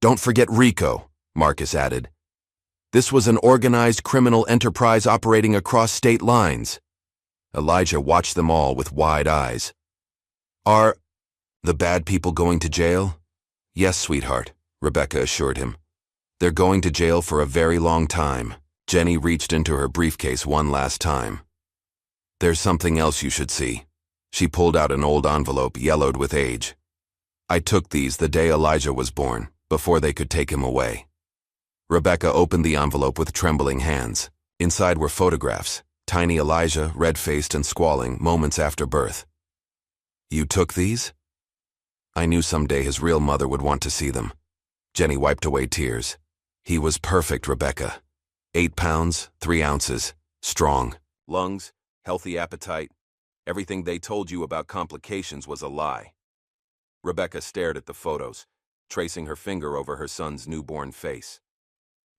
Don't forget RICO, Marcus added. This was an organized criminal enterprise operating across state lines. Elijah watched them all with wide eyes. Are the bad people going to jail? Yes, sweetheart, Rebecca assured him. They're going to jail for a very long time. Jenny reached into her briefcase one last time. There's something else you should see. She pulled out an old envelope yellowed with age. I took these the day Elijah was born, before they could take him away. Rebecca opened the envelope with trembling hands. Inside were photographs, tiny Elijah, red-faced and squalling, moments after birth. You took these? I knew someday his real mother would want to see them. Jenny wiped away tears. He was perfect, Rebecca. 8 pounds, 3 ounces, strong. Lungs, healthy appetite. Everything they told you about complications was a lie. Rebecca stared at the photos, tracing her finger over her son's newborn face.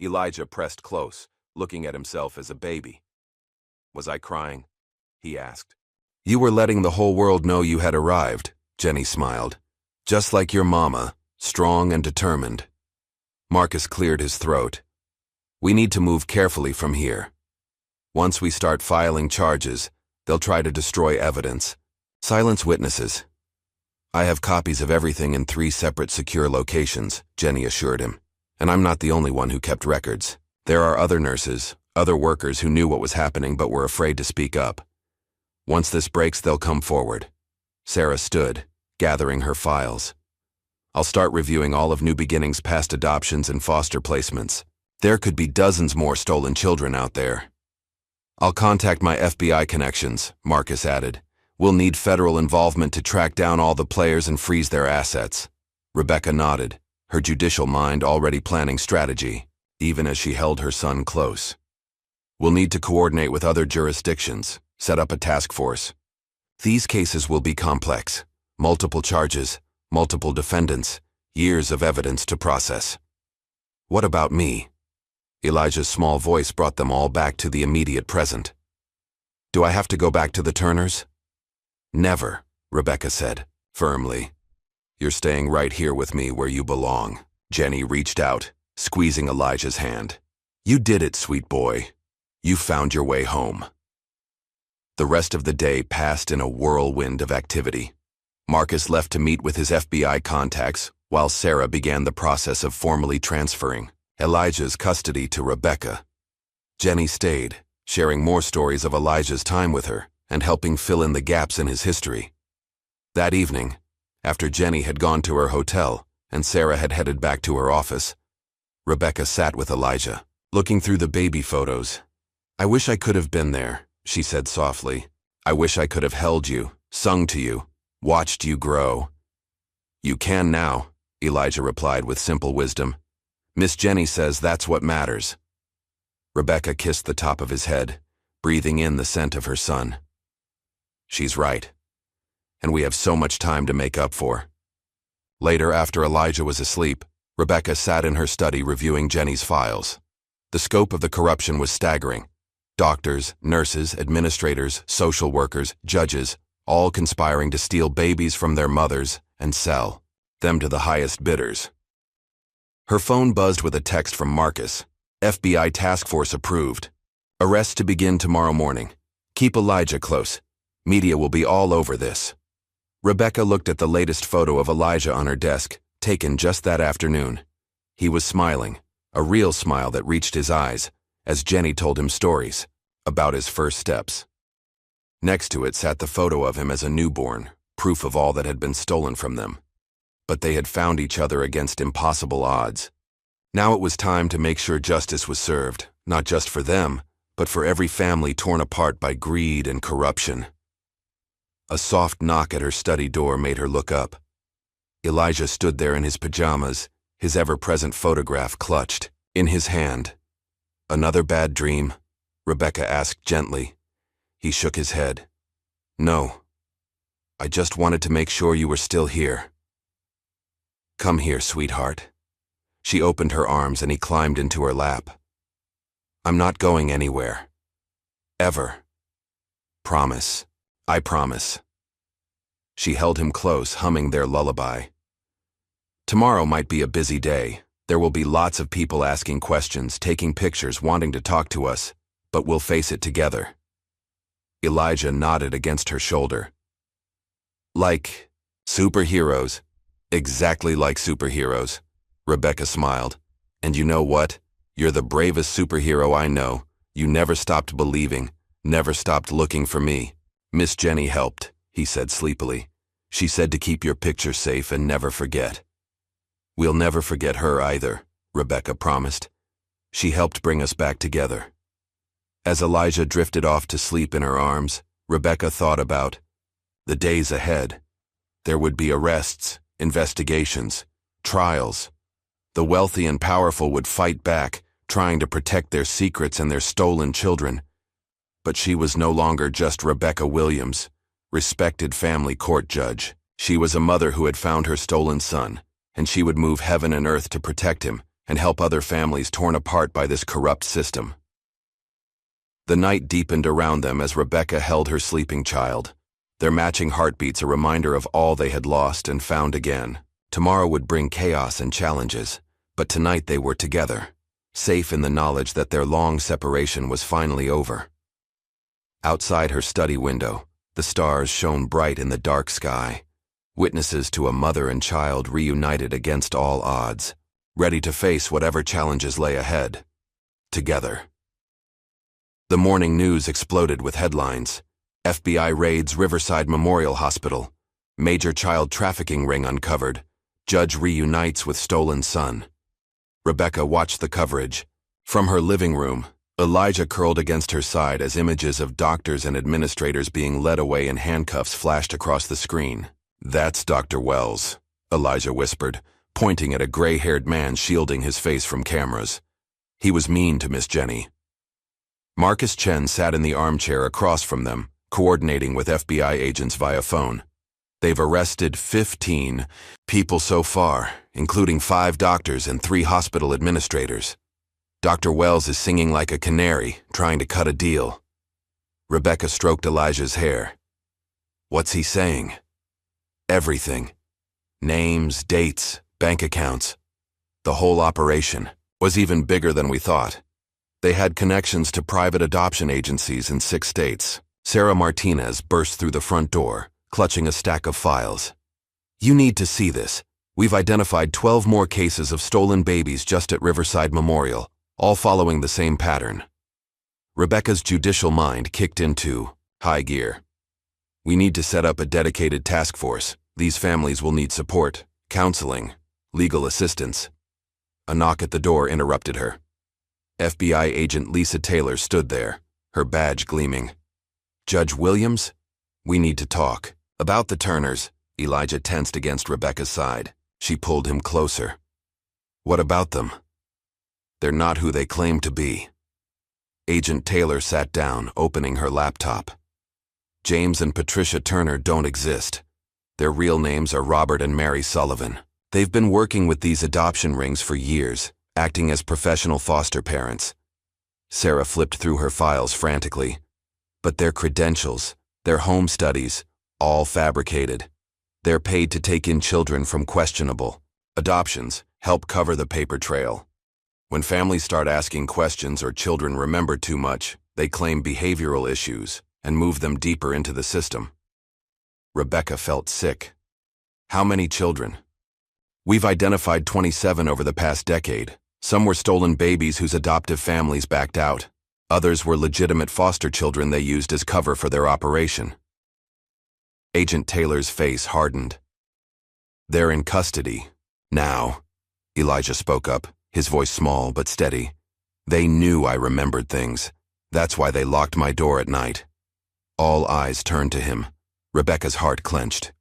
Elijah pressed close, looking at himself as a baby. Was I crying? He asked. You were letting the whole world know you had arrived, Jenny smiled. Just like your mama, strong and determined. Marcus cleared his throat. We need to move carefully from here. Once we start filing charges, they'll try to destroy evidence. Silence witnesses. I have copies of everything in 3 separate secure locations, Jenny assured him. And I'm not the only one who kept records. There are other nurses, other workers who knew what was happening but were afraid to speak up. Once this breaks, they'll come forward. Sarah stood, gathering her files. I'll start reviewing all of New Beginning's past adoptions and foster placements. There could be dozens more stolen children out there. I'll contact my FBI connections, Marcus added. We'll need federal involvement to track down all the players and freeze their assets. Rebecca nodded, her judicial mind already planning strategy, even as she held her son close. We'll need to coordinate with other jurisdictions, set up a task force. These cases will be complex. Multiple charges, multiple defendants, years of evidence to process. What about me? Elijah's small voice brought them all back to the immediate present. Do I have to go back to the Turners? Never, Rebecca said, firmly. You're staying right here with me where you belong. Jenny reached out, squeezing Elijah's hand. You did it, sweet boy. You found your way home. The rest of the day passed in a whirlwind of activity. Marcus left to meet with his FBI contacts, while Sarah began the process of formally transferring Elijah's custody to Rebecca. Jenny stayed, sharing more stories of Elijah's time with her and helping fill in the gaps in his history. That evening, after Jenny had gone to her hotel and Sarah had headed back to her office, Rebecca sat with Elijah, looking through the baby photos. I wish I could have been there, she said softly. I wish I could have held you, sung to you, watched you grow. You can now, Elijah replied with simple wisdom. Miss Jenny says that's what matters. Rebecca kissed the top of his head, breathing in the scent of her son. She's right. And we have so much time to make up for. Later, after Elijah was asleep, Rebecca sat in her study reviewing Jenny's files. The scope of the corruption was staggering. Doctors, nurses, administrators, social workers, judges, all conspiring to steal babies from their mothers and sell them to the highest bidders. Her phone buzzed with a text from Marcus. FBI task force approved. Arrest to begin tomorrow morning. Keep Elijah close. Media will be all over this. Rebecca looked at the latest photo of Elijah on her desk, taken just that afternoon. He was smiling, a real smile that reached his eyes, as Jenny told him stories about his first steps. Next to it sat the photo of him as a newborn, proof of all that had been stolen from them. But they had found each other against impossible odds. Now it was time to make sure justice was served, not just for them, but for every family torn apart by greed and corruption. A soft knock at her study door made her look up. Elijah stood there in his pajamas, his ever-present photograph clutched in his hand. Another bad dream? Rebecca asked gently. He shook his head. No. I just wanted to make sure you were still here. Come here, sweetheart. She opened her arms and he climbed into her lap. I'm not going anywhere. Ever. Promise. I promise. She held him close, humming their lullaby. Tomorrow might be a busy day. There will be lots of people asking questions, taking pictures, wanting to talk to us, but we'll face it together. Elijah nodded against her shoulder. Like superheroes. Exactly like superheroes. Rebecca smiled. And you know what? You're the bravest superhero I know. You never stopped believing, never stopped looking for me. Miss Jenny helped, he said sleepily. She said to keep your picture safe and never forget. We'll never forget her either, Rebecca promised. She helped bring us back together. As Elijah drifted off to sleep in her arms, Rebecca thought about the days ahead. There would be arrests, investigations, trials. The wealthy and powerful would fight back, trying to protect their secrets and their stolen children. But she was no longer just Rebecca Williams, respected family court judge. She was a mother who had found her stolen son, and she would move heaven and earth to protect him and help other families torn apart by this corrupt system. The night deepened around them as Rebecca held her sleeping child, their matching heartbeats a reminder of all they had lost and found again. Tomorrow would bring chaos and challenges, but tonight they were together, safe in the knowledge that their long separation was finally over. Outside her study window, the stars shone bright in the dark sky, witnesses to a mother and child reunited against all odds, ready to face whatever challenges lay ahead, together. The morning news exploded with headlines. FBI raids Riverside Memorial Hospital. Major child trafficking ring uncovered. Judge reunites with stolen son. Rebecca watched the coverage. From her living room, Elijah curled against her side as images of doctors and administrators being led away in handcuffs flashed across the screen. That's Dr. Wells, Elijah whispered, pointing at a gray-haired man shielding his face from cameras. He was mean to Miss Jenny. Marcus Chen sat in the armchair across from them, coordinating with FBI agents via phone. They've arrested 15 people so far, including 5 doctors and 3 hospital administrators. Dr. Wells is singing like a canary, trying to cut a deal. Rebecca stroked Elijah's hair. What's he saying? Everything. Names, dates, bank accounts. The whole operation was even bigger than we thought. They had connections to private adoption agencies in 6 states. Sarah Martinez burst through the front door, clutching a stack of files. You need to see this. We've identified 12 more cases of stolen babies just at Riverside Memorial, all following the same pattern. Rebecca's judicial mind kicked into high gear. We need to set up a dedicated task force. These families will need support, counseling, legal assistance. A knock at the door interrupted her. FBI agent Lisa Taylor stood there, her badge gleaming. Judge Williams? We need to talk. About the Turners. Elijah tensed against Rebecca's side. She pulled him closer. What about them? They're not who they claim to be. Agent Taylor sat down, opening her laptop. James and Patricia Turner don't exist. Their real names are Robert and Mary Sullivan. They've been working with these adoption rings for years, acting as professional foster parents. Sarah flipped through her files frantically. But their credentials, their home studies, all fabricated. They're paid to take in children from questionable adoptions, help cover the paper trail. When families start asking questions or children remember too much, they claim behavioral issues and move them deeper into the system. Rebecca felt sick. How many children? We've identified 27 over the past decade. Some were stolen babies whose adoptive families backed out. Others were legitimate foster children they used as cover for their operation. Agent Taylor's face hardened. They're in custody. Now, Elijah spoke up, his voice small but steady. They knew I remembered things. That's why they locked my door at night. All eyes turned to him. Rebecca's heart clenched.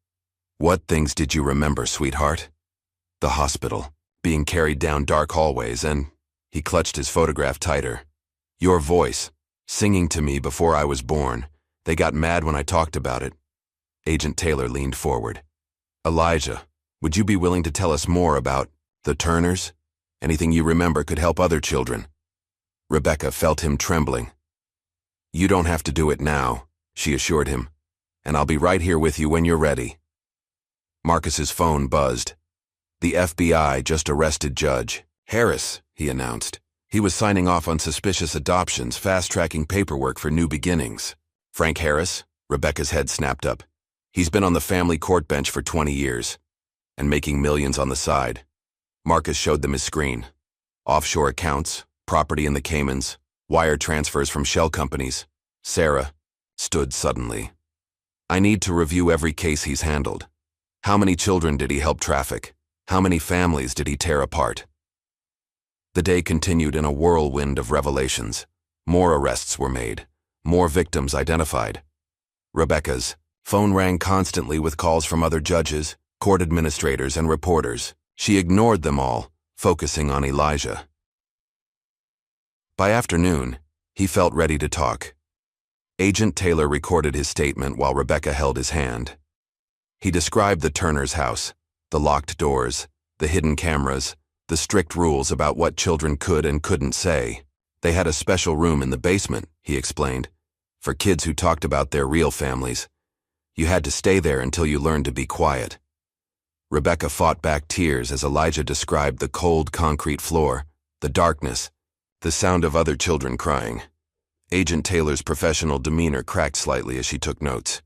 What things did you remember, sweetheart? The hospital, being carried down dark hallways, and he clutched his photograph tighter. Your voice, singing to me before I was born. They got mad when I talked about it. Agent Taylor leaned forward. Elijah, would you be willing to tell us more about the Turners? Anything you remember could help other children. Rebecca felt him trembling. You don't have to do it now, she assured him, and I'll be right here with you when you're ready. Marcus's phone buzzed. The FBI just arrested Judge Harris, he announced. He was signing off on suspicious adoptions, fast-tracking paperwork for new beginnings. Frank Harris? Rebecca's head snapped up. He's been on the family court bench for 20 years, and making millions on the side. Marcus showed them his screen. Offshore accounts, property in the Caymans, wire transfers from shell companies. Sarah stood suddenly. I need to review every case he's handled. How many children did he help traffic? How many families did he tear apart? The day continued in a whirlwind of revelations. More arrests were made. More victims identified. Rebecca's phone rang constantly with calls from other judges, court administrators, and reporters. She ignored them all, focusing on Elijah. By afternoon, he felt ready to talk. Agent Taylor recorded his statement while Rebecca held his hand. He described the Turners' house, the locked doors, the hidden cameras, the strict rules about what children could and couldn't say. They had a special room in the basement, he explained, for kids who talked about their real families. You had to stay there until you learned to be quiet. Rebecca fought back tears as Elijah described the cold concrete floor, the darkness, the sound of other children crying. Agent Taylor's professional demeanor cracked slightly as she took notes.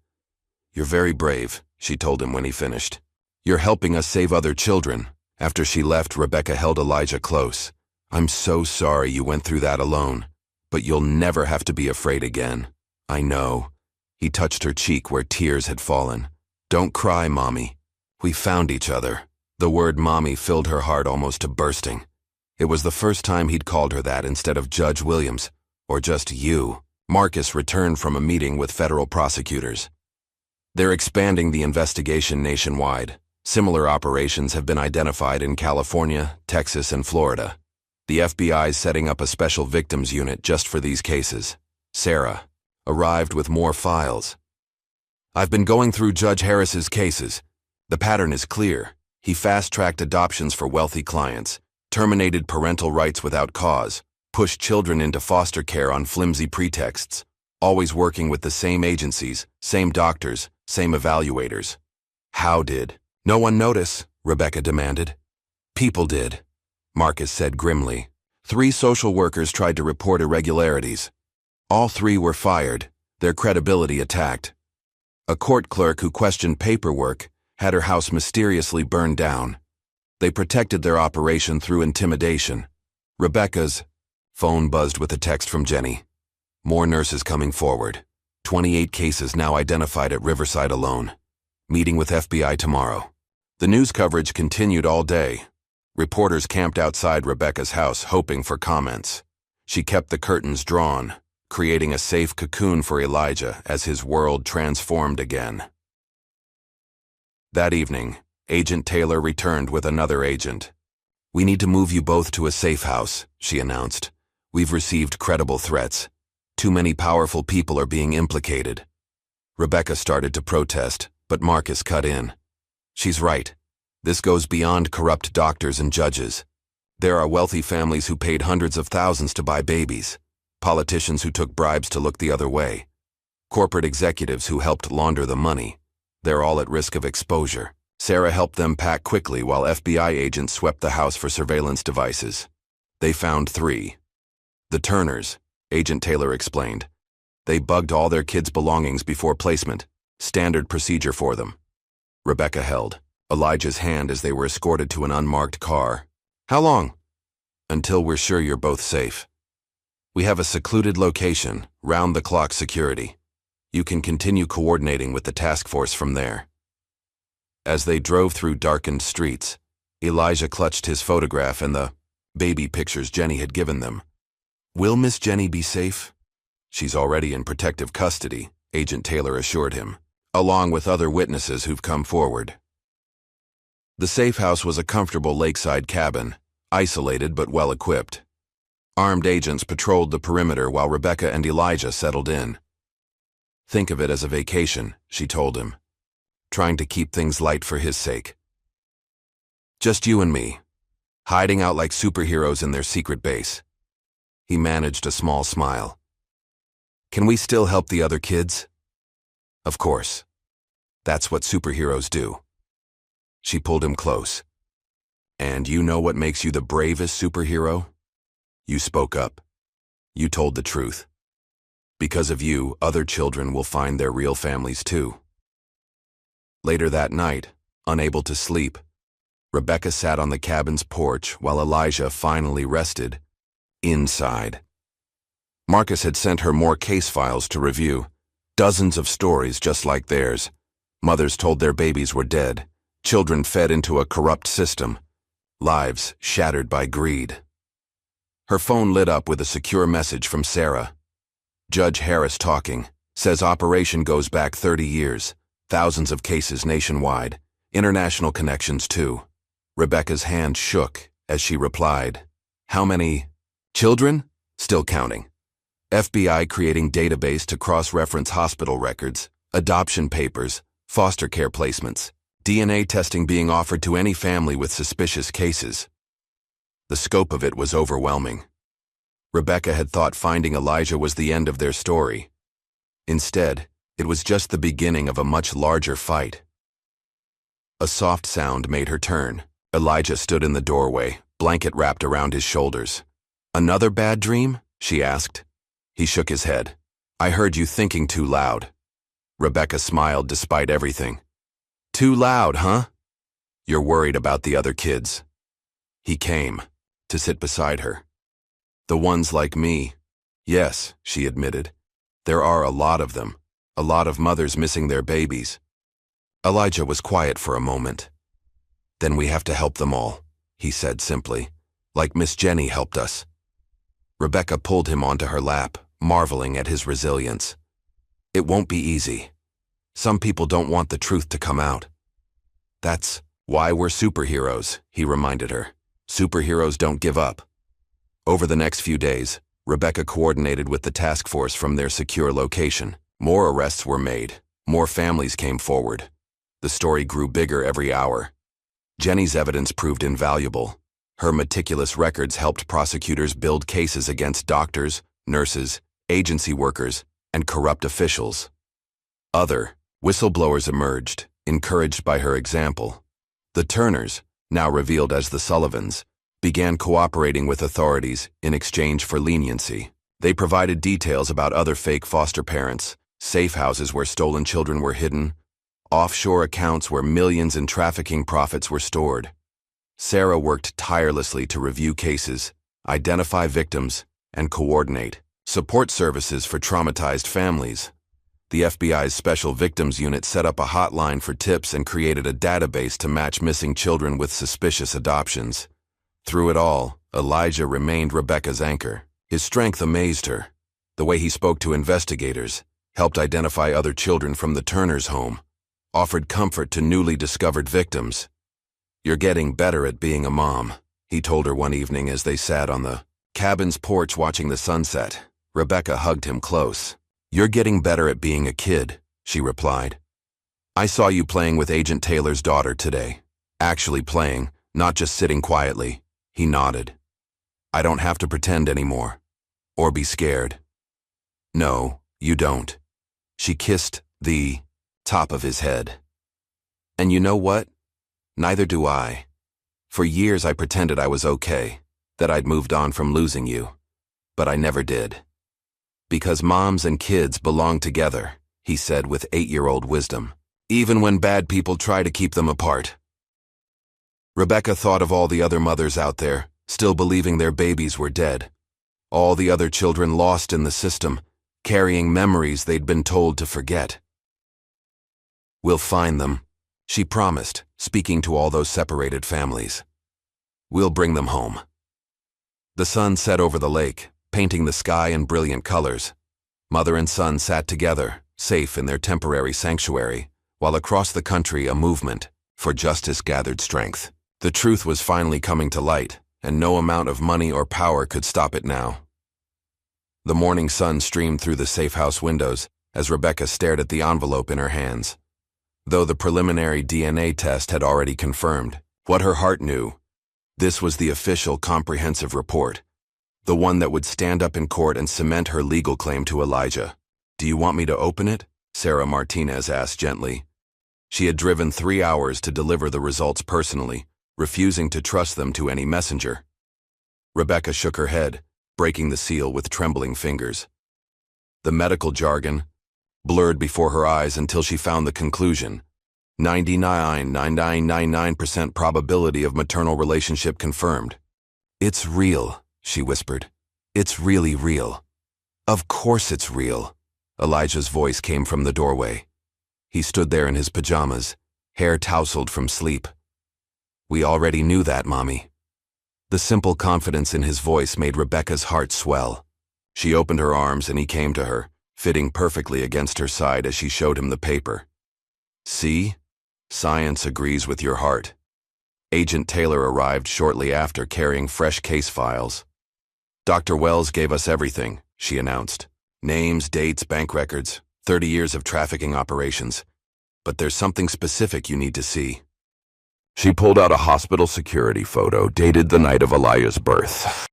You're very brave, she told him when he finished. You're helping us save other children. After she left, Rebecca held Elijah close. I'm so sorry you went through that alone, but you'll never have to be afraid again. I know. He touched her cheek where tears had fallen. Don't cry, Mommy. We found each other. The word Mommy filled her heart almost to bursting. It was the first time he'd called her that instead of Judge Williams, or just you. Marcus returned from a meeting with federal prosecutors. They're expanding the investigation nationwide. Similar operations have been identified in California, Texas, and Florida. The FBI's setting up a special victims unit just for these cases. Sarah arrived with more files. I've been going through Judge Harris's cases. The pattern is clear. He fast-tracked adoptions for wealthy clients, terminated parental rights without cause, pushed children into foster care on flimsy pretexts, always working with the same agencies, same doctors, same evaluators. How did no one notice? Rebecca demanded. People did, Marcus said grimly. 3 social workers tried to report irregularities. All 3 were fired, their credibility attacked. A court clerk who questioned paperwork had her house mysteriously burned down. They protected their operation through intimidation. Rebecca's phone buzzed with a text from Jenny. More nurses coming forward. 28 cases now identified at Riverside alone. Meeting with FBI tomorrow. The news coverage continued all day. Reporters camped outside Rebecca's house hoping for comments. She kept the curtains drawn, creating a safe cocoon for Elijah as his world transformed again. That evening, Agent Taylor returned with another agent. "We need to move you both to a safe house," she announced. "We've received credible threats. Too many powerful people are being implicated." Rebecca started to protest, but Marcus cut in. "She's right. This goes beyond corrupt doctors and judges. There are wealthy families who paid hundreds of thousands to buy babies, politicians who took bribes to look the other way, corporate executives who helped launder the money. They're all at risk of exposure." Sarah helped them pack quickly while FBI agents swept the house for surveillance devices. They found 3. The Turners, Agent Taylor explained. They bugged all their kids' belongings before placement, standard procedure for them. Rebecca held Elijah's hand as they were escorted to an unmarked car. "How long?" "Until we're sure you're both safe. We have a secluded location, round-the-clock security. You can continue coordinating with the task force from there." As they drove through darkened streets, Elijah clutched his photograph and the baby pictures Jenny had given them. "Will Miss Jenny be safe?" "She's already in protective custody," Agent Taylor assured him, "along with other witnesses who've come forward." The safe house was a comfortable lakeside cabin, isolated but well-equipped. Armed agents patrolled the perimeter while Rebecca and Elijah settled in. "Think of it as a vacation," she told him, trying to keep things light for his sake. "Just you and me, hiding out like superheroes in their secret base." He managed a small smile. "Can we still help the other kids?" "Of course. That's what superheroes do." She pulled him close. "And you know what makes you the bravest superhero? You spoke up. You told the truth. Because of you, other children will find their real families too." Later that night, unable to sleep, Rebecca sat on the cabin's porch while Elijah finally rested inside. Marcus had sent her more case files to review, dozens of stories just like theirs. Mothers told their babies were dead, children fed into a corrupt system, lives shattered by greed. Her phone lit up with a secure message from Sarah. "Judge Harris talking, says operation goes back 30 years. Thousands of cases nationwide, international connections too." Rebecca's hand shook as she replied, "How many children? Still counting. FBI creating database to cross-reference hospital records, adoption papers, foster care placements, DNA testing being offered to any family with suspicious cases." The scope of it was overwhelming. Rebecca had thought finding Elijah was the end of their story. Instead, it was just the beginning of a much larger fight. A soft sound made her turn. Elijah stood in the doorway, blanket wrapped around his shoulders. "Another bad dream?" she asked. He shook his head. "I heard you thinking too loud." Rebecca smiled despite everything. "Too loud, huh? You're worried about the other kids." He came to sit beside her. "The ones like me." "Yes," she admitted. "There are a lot of them. A lot of mothers missing their babies." Elijah was quiet for a moment. "Then we have to help them all," he said simply, "like Miss Jenny helped us." Rebecca pulled him onto her lap, marveling at his resilience. "It won't be easy. Some people don't want the truth to come out." "That's why we're superheroes," he reminded her. "Superheroes don't give up." Over the next few days, Rebecca coordinated with the task force from their secure location. More arrests were made. More families came forward. The story grew bigger every hour. Jenny's evidence proved invaluable. Her meticulous records helped prosecutors build cases against doctors, nurses, agency workers, and corrupt officials. Other whistleblowers emerged, encouraged by her example. The Turners, now revealed as the Sullivans, began cooperating with authorities in exchange for leniency. They provided details about other fake foster parents, safe houses where stolen children were hidden, offshore accounts where millions in trafficking profits were stored. Sarah worked tirelessly to review cases, identify victims, and coordinate support services for traumatized families. The FBI's Special Victims Unit set up a hotline for tips and created a database to match missing children with suspicious adoptions. Through it all, Elijah remained Rebecca's anchor. His strength amazed her. The way he spoke to investigators, helped identify other children from the Turners' home, offered comfort to newly discovered victims. "You're getting better at being a mom," he told her one evening as they sat on the cabin's porch watching the sunset. Rebecca hugged him close. "You're getting better at being a kid," she replied. "I saw you playing with Agent Taylor's daughter today. Actually playing, not just sitting quietly." He nodded. "I don't have to pretend anymore. Or be scared." "No, you don't." She kissed the top of his head. "And you know what? Neither do I. For years I pretended I was okay, that I'd moved on from losing you. But I never did. Because moms and kids belong together," he said with 8-year-old wisdom, "even when bad people try to keep them apart." Rebecca thought of all the other mothers out there, still believing their babies were dead. All the other children lost in the system, carrying memories they'd been told to forget. "We'll find them," she promised, speaking to all those separated families. "We'll bring them home." The sun set over the lake, painting the sky in brilliant colors. Mother and son sat together, safe in their temporary sanctuary, while across the country a movement for justice gathered strength. The truth was finally coming to light, and no amount of money or power could stop it now. The morning sun streamed through the safe house windows as Rebecca stared at the envelope in her hands. Though the preliminary DNA test had already confirmed what her heart knew, this was the official comprehensive report, the one that would stand up in court and cement her legal claim to Elijah. "Do you want me to open it?" Sarah Martinez asked gently. She had driven 3 hours to deliver the results personally, refusing to trust them to any messenger. Rebecca shook her head, breaking the seal with trembling fingers. The medical jargon blurred before her eyes until she found the conclusion. 99.9999% probability of maternal relationship confirmed. "It's real," she whispered. "It's really real." "Of course it's real." Elijah's voice came from the doorway. He stood there in his pajamas, hair tousled from sleep. "We already knew that, Mommy." The simple confidence in his voice made Rebecca's heart swell. She opened her arms and he came to her, fitting perfectly against her side as she showed him the paper. "See? Science agrees with your heart." Agent Taylor arrived shortly after, carrying fresh case files. "Dr. Wells gave us everything," she announced. "Names, dates, bank records, 30 years of trafficking operations. But there's something specific you need to see." She pulled out a hospital security photo dated the night of Elijah's birth.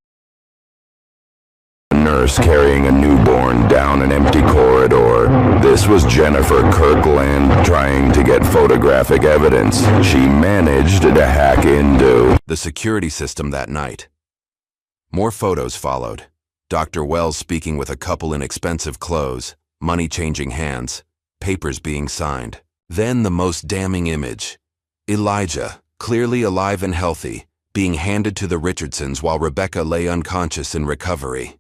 A nurse carrying a newborn down an empty corridor. This was Jennifer Kirkland trying to get photographic evidence she managed to hack into the security system that night. More photos followed. Dr. Wells speaking with a couple in expensive clothes, money changing hands, papers being signed. Then the most damning image. Elijah, clearly alive and healthy, being handed to the Richardsons while Rebecca lay unconscious in recovery.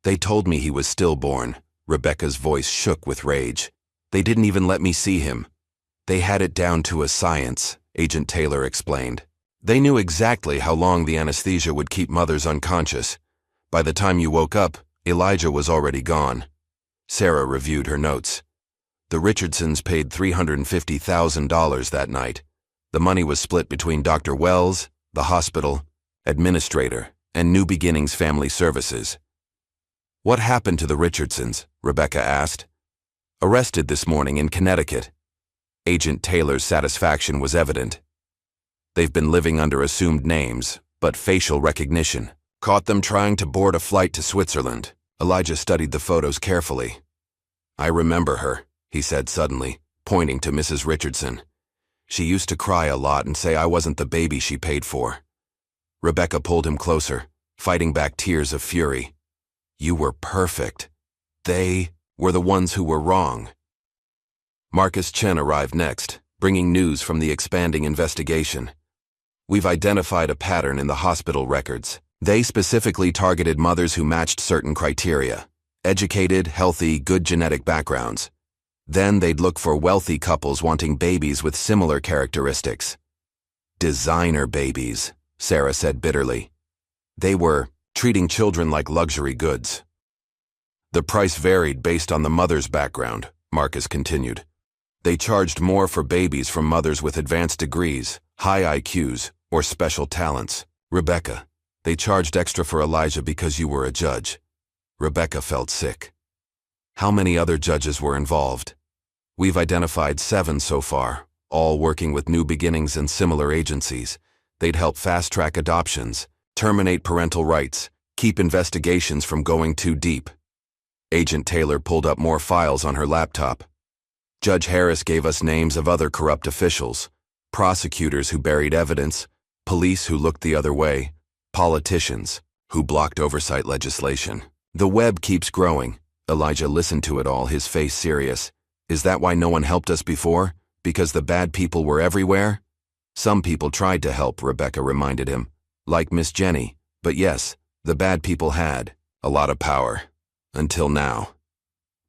"They told me he was stillborn." Rebecca's voice shook with rage. "They didn't even let me see him. They had it down to a science," Agent Taylor explained. "They knew exactly how long the anesthesia would keep mothers unconscious. By the time you woke up, Elijah was already gone." Sarah reviewed her notes. The Richardsons paid $350,000 that night. The money was split between Dr. Wells, the hospital, administrator, and New Beginnings Family Services. "What happened to the Richardsons?" Rebecca asked. "Arrested this morning in Connecticut." Agent Taylor's satisfaction was evident. "They've been living under assumed names, but facial recognition. Caught them trying to board a flight to Switzerland." Elijah studied the photos carefully. "I remember her," he said suddenly, pointing to Mrs. Richardson. "She used to cry a lot and say I wasn't the baby she paid for." Rebecca pulled him closer, fighting back tears of fury. "You were perfect. They were the ones who were wrong." Marcus Chen arrived next, bringing news from the expanding investigation. "We've identified a pattern in the hospital records. They specifically targeted mothers who matched certain criteria: educated, healthy, good genetic backgrounds. Then they'd look for wealthy couples wanting babies with similar characteristics." "Designer babies," Sarah said bitterly. "They were treating children like luxury goods." "The price varied based on the mother's background," Marcus continued. They charged more for babies from mothers with advanced degrees, high IQs, or special talents. Rebecca, they charged extra for Elijah because you were a judge. Rebecca felt sick. How many other judges were involved? We've identified 7 so far, all working with New Beginnings and similar agencies. They'd help fast-track adoptions, terminate parental rights, keep investigations from going too deep. Agent Taylor pulled up more files on her laptop. Judge Harris gave us names of other corrupt officials, prosecutors who buried evidence, police who looked the other way, politicians who blocked oversight legislation. The web keeps growing. Elijah listened to it all, his face serious. Is that why no one helped us before? Because the bad people were everywhere? Some people tried to help, Rebecca reminded him. Like Miss Jenny. But yes, the bad people had a lot of power. Until now.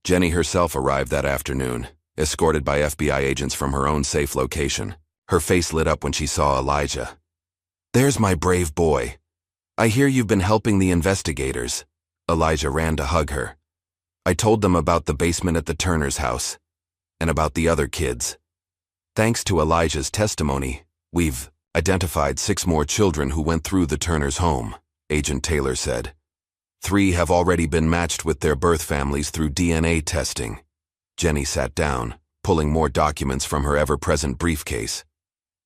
Jenny herself arrived that afternoon, escorted by FBI agents from her own safe location. Her face lit up when she saw Elijah. There's my brave boy. I hear you've been helping the investigators. Elijah ran to hug her. I told them about the basement at the Turner's house, and about the other kids. Thanks to Elijah's testimony, we've identified 6 more children who went through the Turner's home, Agent Taylor said. 3 have already been matched with their birth families through DNA testing. Jenny sat down, pulling more documents from her ever-present briefcase.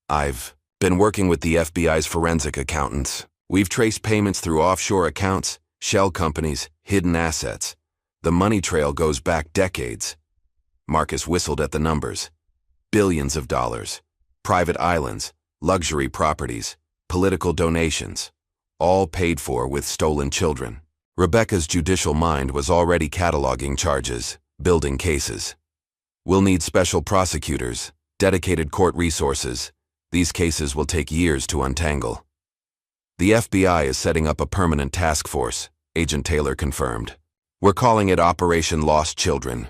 I've been working with the FBI's forensic accountants. We've traced payments through offshore accounts, shell companies, hidden assets. The money trail goes back decades. Marcus whistled at the numbers. Billions of dollars. Private islands, luxury properties, political donations. All paid for with stolen children. Rebecca's judicial mind was already cataloging charges, building cases. We'll need special prosecutors, dedicated court resources. These cases will take years to untangle. The FBI is setting up a permanent task force, Agent Taylor confirmed. We're calling it Operation Lost Children.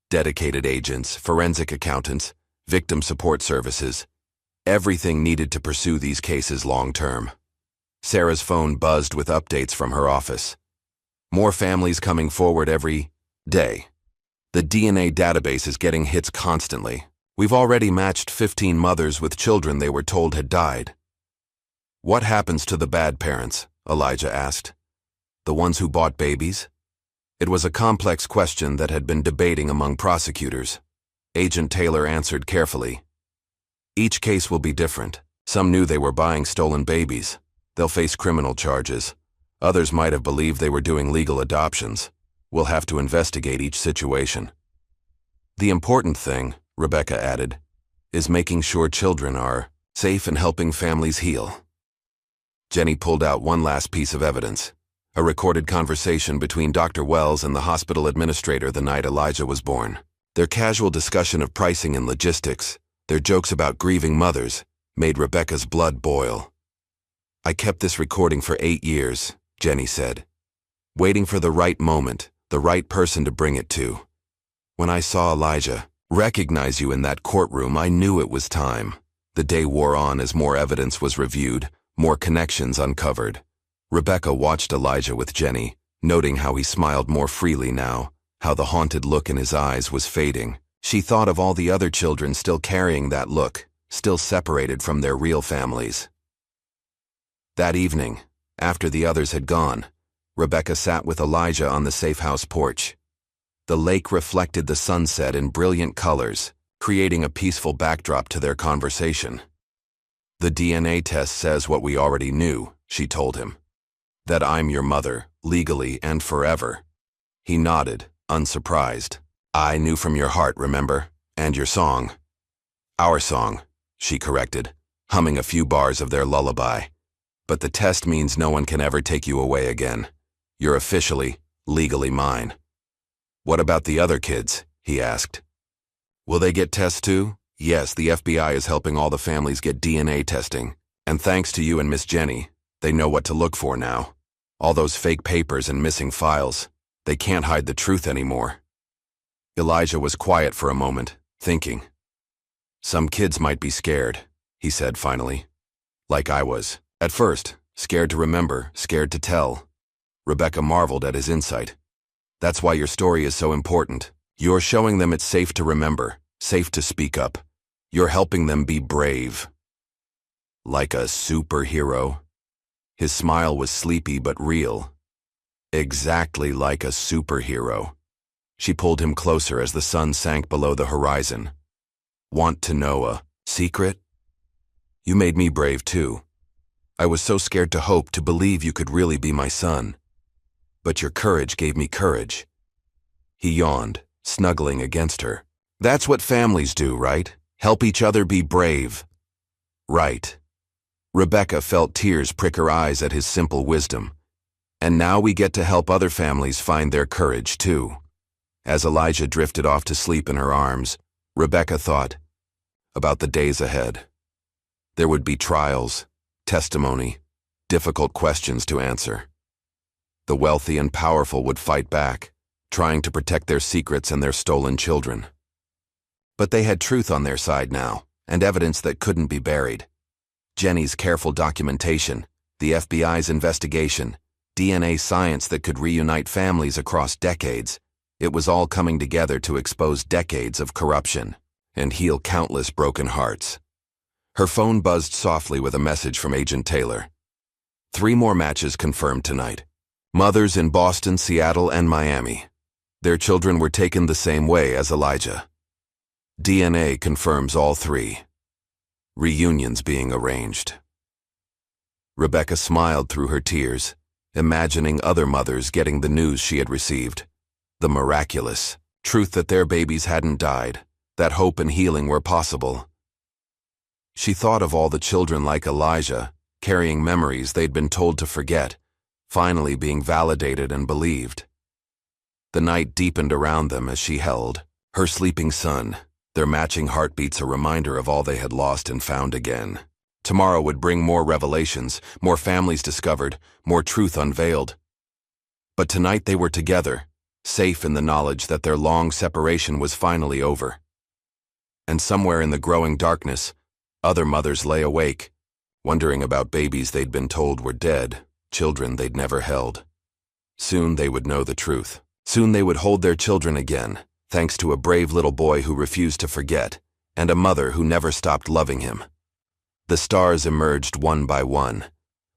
Dedicated agents, forensic accountants, victim support services. Everything needed to pursue these cases long-term. Sarah's phone buzzed with updates from her office. More families coming forward every day. The DNA database is getting hits constantly. We've already matched 15 mothers with children they were told had died. What happens to the bad parents? Elijah asked. The ones who bought babies? It was a complex question that had been debating among prosecutors. Agent Taylor answered carefully. Each case will be different. Some knew they were buying stolen babies. They'll face criminal charges. Others might have believed they were doing legal adoptions. We'll have to investigate each situation. The important thing, Rebecca added, is making sure children are safe and helping families heal. Jenny pulled out one last piece of evidence. A recorded conversation between Dr. Wells and the hospital administrator the night Elijah was born. Their casual discussion of pricing and logistics, their jokes about grieving mothers, made Rebecca's blood boil. I kept this recording for 8 years, Jenny said, waiting for the right moment, the right person to bring it to. When I saw Elijah recognize you in that courtroom, I knew it was time. The day wore on as more evidence was reviewed, more connections uncovered. Rebecca watched Elijah with Jenny, noting how he smiled more freely now, how the haunted look in his eyes was fading. She thought of all the other children still carrying that look, still separated from their real families. That evening, after the others had gone, Rebecca sat with Elijah on the safe house porch. The lake reflected the sunset in brilliant colors, creating a peaceful backdrop to their conversation. The DNA test says what we already knew, she told him. That I'm your mother, legally and forever. He nodded, unsurprised. I knew from your heart, remember? And your song. Our song, she corrected, humming a few bars of their lullaby. But the test means no one can ever take you away again. You're officially, legally mine. What about the other kids? He asked. Will they get tests too? Yes, the FBI is helping all the families get DNA testing. And thanks to you and Miss Jenny, they know what to look for now. All those fake papers and missing files. They can't hide the truth anymore. Elijah was quiet for a moment, thinking. Some kids might be scared, he said finally. Like I was. At first, scared to remember, scared to tell. Rebecca marveled at his insight. That's why your story is so important. You're showing them it's safe to remember, safe to speak up. You're helping them be brave. Like a superhero? His smile was sleepy but real. Exactly like a superhero. She pulled him closer as the sun sank below the horizon. Want to know a secret? You made me brave too. I was so scared to hope, to believe you could really be my son. But your courage gave me courage. He yawned, snuggling against her. That's what families do, right? Help each other be brave. Right. Rebecca felt tears prick her eyes at his simple wisdom. And now we get to help other families find their courage too. As Elijah drifted off to sleep in her arms, Rebecca thought about the days ahead. There would be trials, testimony, difficult questions to answer. The wealthy and powerful would fight back, trying to protect their secrets and their stolen children. But they had truth on their side now, and evidence that couldn't be buried. Jenny's careful documentation, the FBI's investigation, DNA science that could reunite families across decades. It was all coming together to expose decades of corruption and heal countless broken hearts. Her phone buzzed softly with a message from Agent Taylor. 3 more matches confirmed tonight. Mothers in Boston, Seattle, and Miami. Their children were taken the same way as Elijah. DNA confirms all 3. Reunions being arranged. Rebecca smiled through her tears, imagining other mothers getting the news she had received. The miraculous truth that their babies hadn't died, that hope and healing were possible. She thought of all the children like Elijah, carrying memories they'd been told to forget, finally being validated and believed. The night deepened around them as she held her sleeping son, their matching heartbeats a reminder of all they had lost and found again. Tomorrow would bring more revelations, more families discovered, more truth unveiled. But tonight they were together, safe in the knowledge that their long separation was finally over. And somewhere in the growing darkness, other mothers lay awake, wondering about babies they'd been told were dead, children they'd never held. Soon they would know the truth. Soon they would hold their children again, thanks to a brave little boy who refused to forget, and a mother who never stopped loving him. The stars emerged one by one,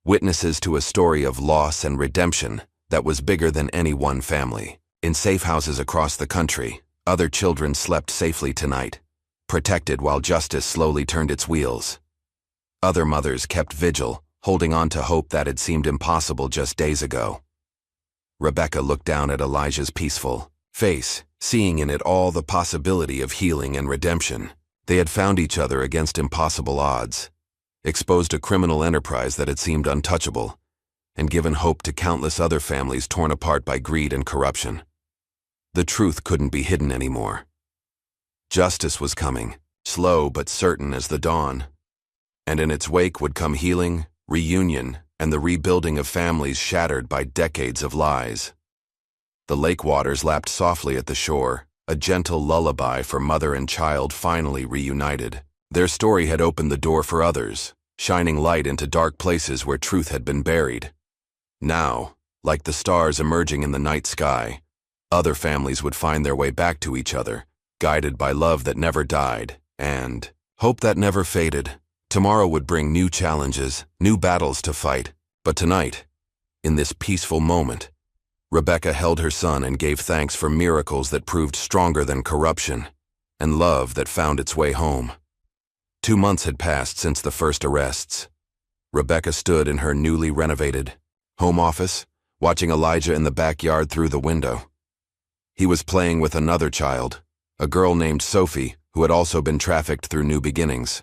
witnesses to a story of loss and redemption that was bigger than any one family. In safe houses across the country, other children slept safely tonight, protected while justice slowly turned its wheels. Other mothers kept vigil, holding on to hope that had seemed impossible just days ago. Rebecca looked down at Elijah's peaceful face, seeing in it all the possibility of healing and redemption. They had found each other against impossible odds, exposed a criminal enterprise that had seemed untouchable, and given hope to countless other families torn apart by greed and corruption. The truth couldn't be hidden anymore. Justice was coming, slow but certain as the dawn, and in its wake would come healing, reunion, and the rebuilding of families shattered by decades of lies. The lake waters lapped softly at the shore, a gentle lullaby for mother and child finally reunited. Their story had opened the door for others, shining light into dark places where truth had been buried. Now, like the stars emerging in the night sky, other families would find their way back to each other, guided by love that never died, and hope that never faded. Tomorrow would bring new challenges, new battles to fight, but tonight, in this peaceful moment, Rebecca held her son and gave thanks for miracles that proved stronger than corruption, and love that found its way home. 2 months had passed since the first arrests. Rebecca stood in her newly renovated home office, watching Elijah in the backyard through the window. He was playing with another child, a girl named Sophie, who had also been trafficked through New Beginnings.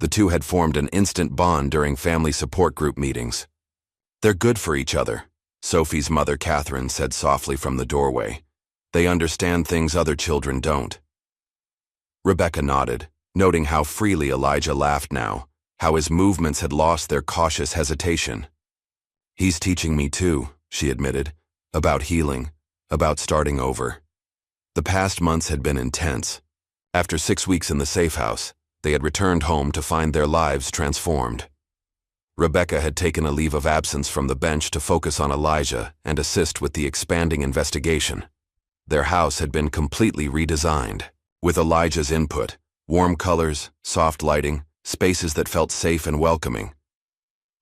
The two had formed an instant bond during family support group meetings. They're good for each other, Sophie's mother Catherine said softly from the doorway. They understand things other children don't. Rebecca nodded, noting how freely Elijah laughed now, how his movements had lost their cautious hesitation. He's teaching me too, she admitted, about healing, about starting over. The past months had been intense. After 6 weeks in the safe house, they had returned home to find their lives transformed. Rebecca had taken a leave of absence from the bench to focus on Elijah and assist with the expanding investigation. Their house had been completely redesigned, With Elijah's input, warm colors, soft lighting, spaces that felt safe and welcoming.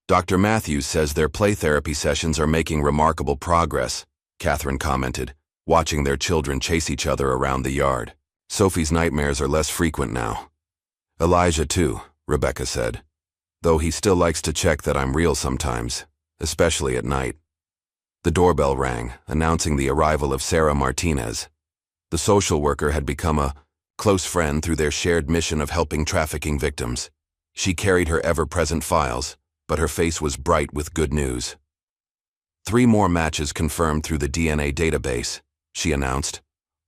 Dr. Matthews says their play therapy sessions are making remarkable progress, Catherine commented, watching their children chase each other around the yard. Sophie's nightmares are less frequent now. Elijah too, Rebecca said, though he still likes to check that I'm real sometimes, especially at night. The doorbell rang, announcing the arrival of Sarah Martinez. The social worker had become a close friend through their shared mission of helping trafficking victims. She carried her ever-present files, but her face was bright with good news. 3 more matches confirmed through the DNA database, she announced.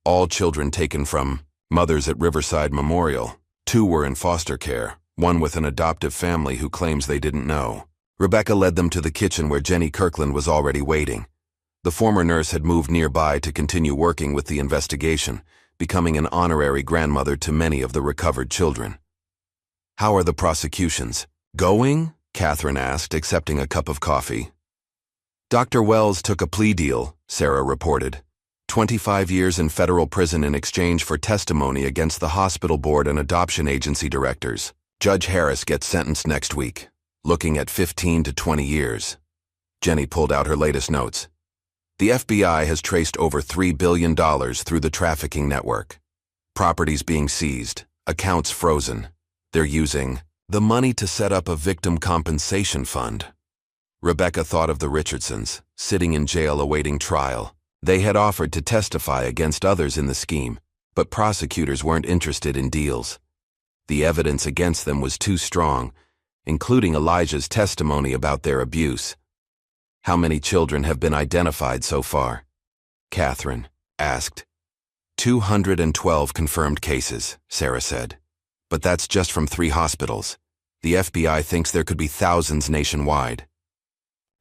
All children taken from mothers at Riverside Memorial. 2 were in foster care, 1 with an adoptive family who claims they didn't know. Rebecca led them to the kitchen where Jenny Kirkland was already waiting. The former nurse had moved nearby to continue working with the investigation, becoming an honorary grandmother to many of the recovered children. "How are the prosecutions going?" Catherine asked, accepting a cup of coffee. "Dr. Wells took a plea deal," Sarah reported. 25 years in federal prison in exchange for testimony against the hospital board and adoption agency directors. Judge Harris gets sentenced next week, looking at 15 to 20 years. Jenny pulled out her latest notes. The FBI has traced over $3 billion through the trafficking network. Properties being seized, accounts frozen. They're using the money to set up a victim compensation fund. Rebecca thought of the Richardsons, sitting in jail awaiting trial. They had offered to testify against others in the scheme, but prosecutors weren't interested in deals. The evidence against them was too strong, including Elijah's testimony about their abuse. "How many children have been identified so far?" Catherine asked. 212 confirmed cases, Sarah said. But that's just from 3 hospitals. The FBI thinks there could be thousands nationwide.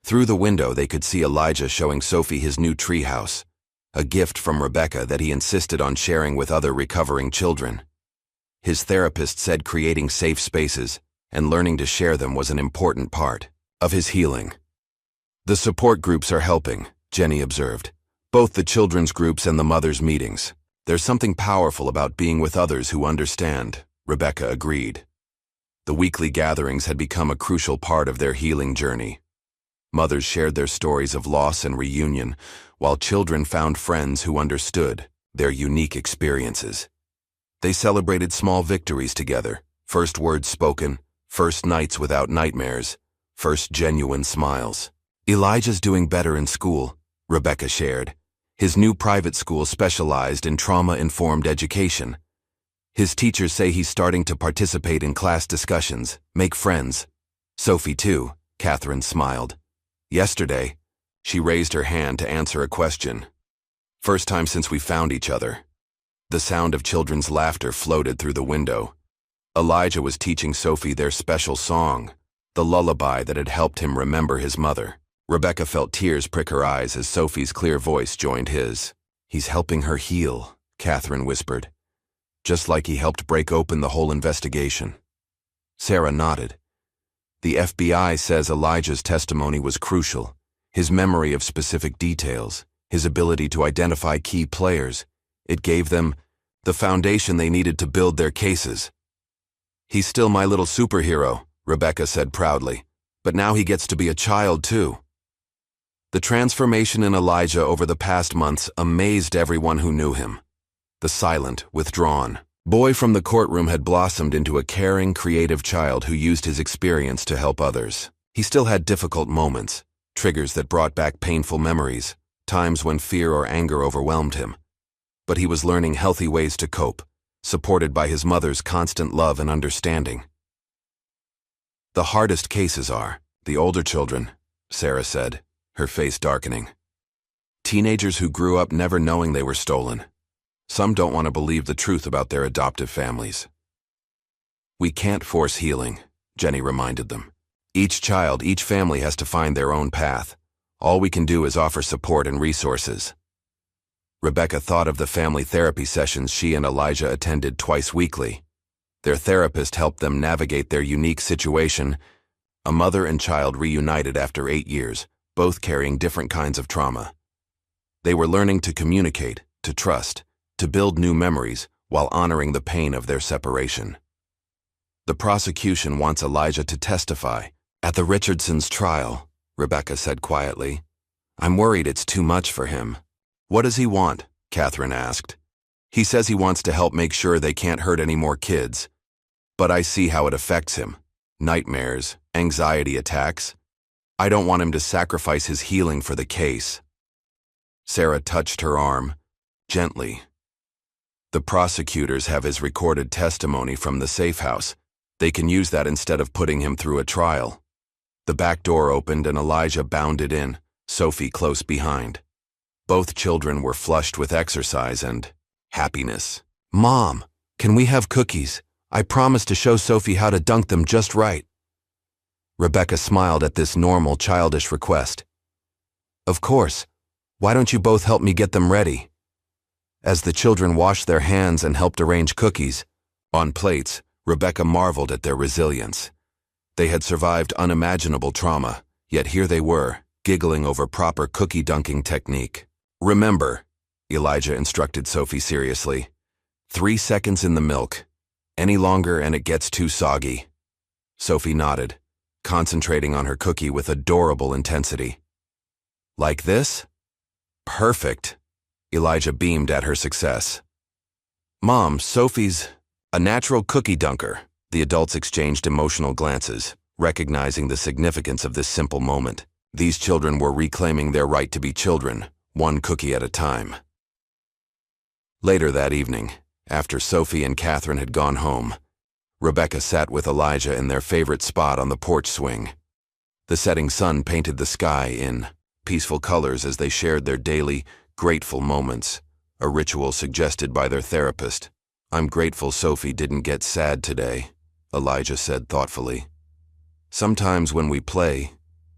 Through the window, they could see Elijah showing Sophie his new treehouse, a gift from Rebecca that he insisted on sharing with other recovering children. His therapist said creating safe spaces and learning to share them was an important part of his healing. "The support groups are helping," Jenny observed. "Both the children's groups and the mothers' meetings. There's something powerful about being with others who understand," Rebecca agreed. The weekly gatherings had become a crucial part of their healing journey. Mothers shared their stories of loss and reunion, while children found friends who understood their unique experiences. They celebrated small victories together, first words spoken, first nights without nightmares, first genuine smiles. "Elijah's doing better in school," Rebecca shared. His new private school specialized in trauma-informed education. His teachers say he's starting to participate in class discussions, make friends. "Sophie too," Catherine smiled. "Yesterday, she raised her hand to answer a question. First time since we found each other." The sound of children's laughter floated through the window. Elijah was teaching Sophie their special song, the lullaby that had helped him remember his mother. Rebecca felt tears prick her eyes as Sophie's clear voice joined his. "He's helping her heal," Catherine whispered. "Just like he helped break open the whole investigation." Sarah nodded. "The FBI says Elijah's testimony was crucial. His memory of specific details, his ability to identify key players. It gave them the foundation they needed to build their cases." "He's still my little superhero," Rebecca said proudly. "But now he gets to be a child too." The transformation in Elijah over the past months amazed everyone who knew him. The silent, withdrawn boy from the courtroom had blossomed into a caring, creative child who used his experience to help others. He still had difficult moments, triggers that brought back painful memories, times when fear or anger overwhelmed him. But he was learning healthy ways to cope, supported by his mother's constant love and understanding. "The hardest cases are the older children," Sarah said, her face darkening. "Teenagers who grew up never knowing they were stolen. Some don't want to believe the truth about their adoptive families." "We can't force healing," Jenny reminded them. "Each child, each family has to find their own path. All we can do is offer support and resources." Rebecca thought of the family therapy sessions she and Elijah attended twice weekly. Their therapist helped them navigate their unique situation. A mother and child reunited after 8 years, both carrying different kinds of trauma. They were learning to communicate, to trust, to build new memories, while honoring the pain of their separation. The prosecution wants Elijah to testify at the Richardsons' trial, Rebecca said quietly. I'm worried it's too much for him. What does he want? Catherine asked. He says he wants to help make sure they can't hurt any more kids. But I see how it affects him. Nightmares, anxiety attacks. I don't want him to sacrifice his healing for the case. Sarah touched her arm, gently. The prosecutors have his recorded testimony from the safe house. They can use that instead of putting him through a trial. The back door opened and Elijah bounded in, Sophie close behind. Both children were flushed with exercise and happiness. Mom, can we have cookies? I promised to show Sophie how to dunk them just right. Rebecca smiled at this normal, childish request. Of course. Why don't you both help me get them ready? As the children washed their hands and helped arrange cookies on plates, Rebecca marveled at their resilience. They had survived unimaginable trauma, yet here they were, giggling over proper cookie dunking technique. Remember, Elijah instructed Sophie seriously, 3 seconds in the milk. Any longer and it gets too soggy. Sophie nodded, concentrating on her cookie with adorable intensity. Like this? Perfect. Elijah beamed at her success. Mom, Sophie's a natural cookie dunker. The adults exchanged emotional glances, recognizing the significance of this simple moment. These children were reclaiming their right to be children, one cookie at a time. Later that evening, after Sophie and Catherine had gone home, Rebecca sat with Elijah in their favorite spot on the porch swing. The setting sun painted the sky in peaceful colors as they shared their daily, grateful moments, a ritual suggested by their therapist. I'm grateful Sophie didn't get sad today, Elijah said thoughtfully. Sometimes when we play,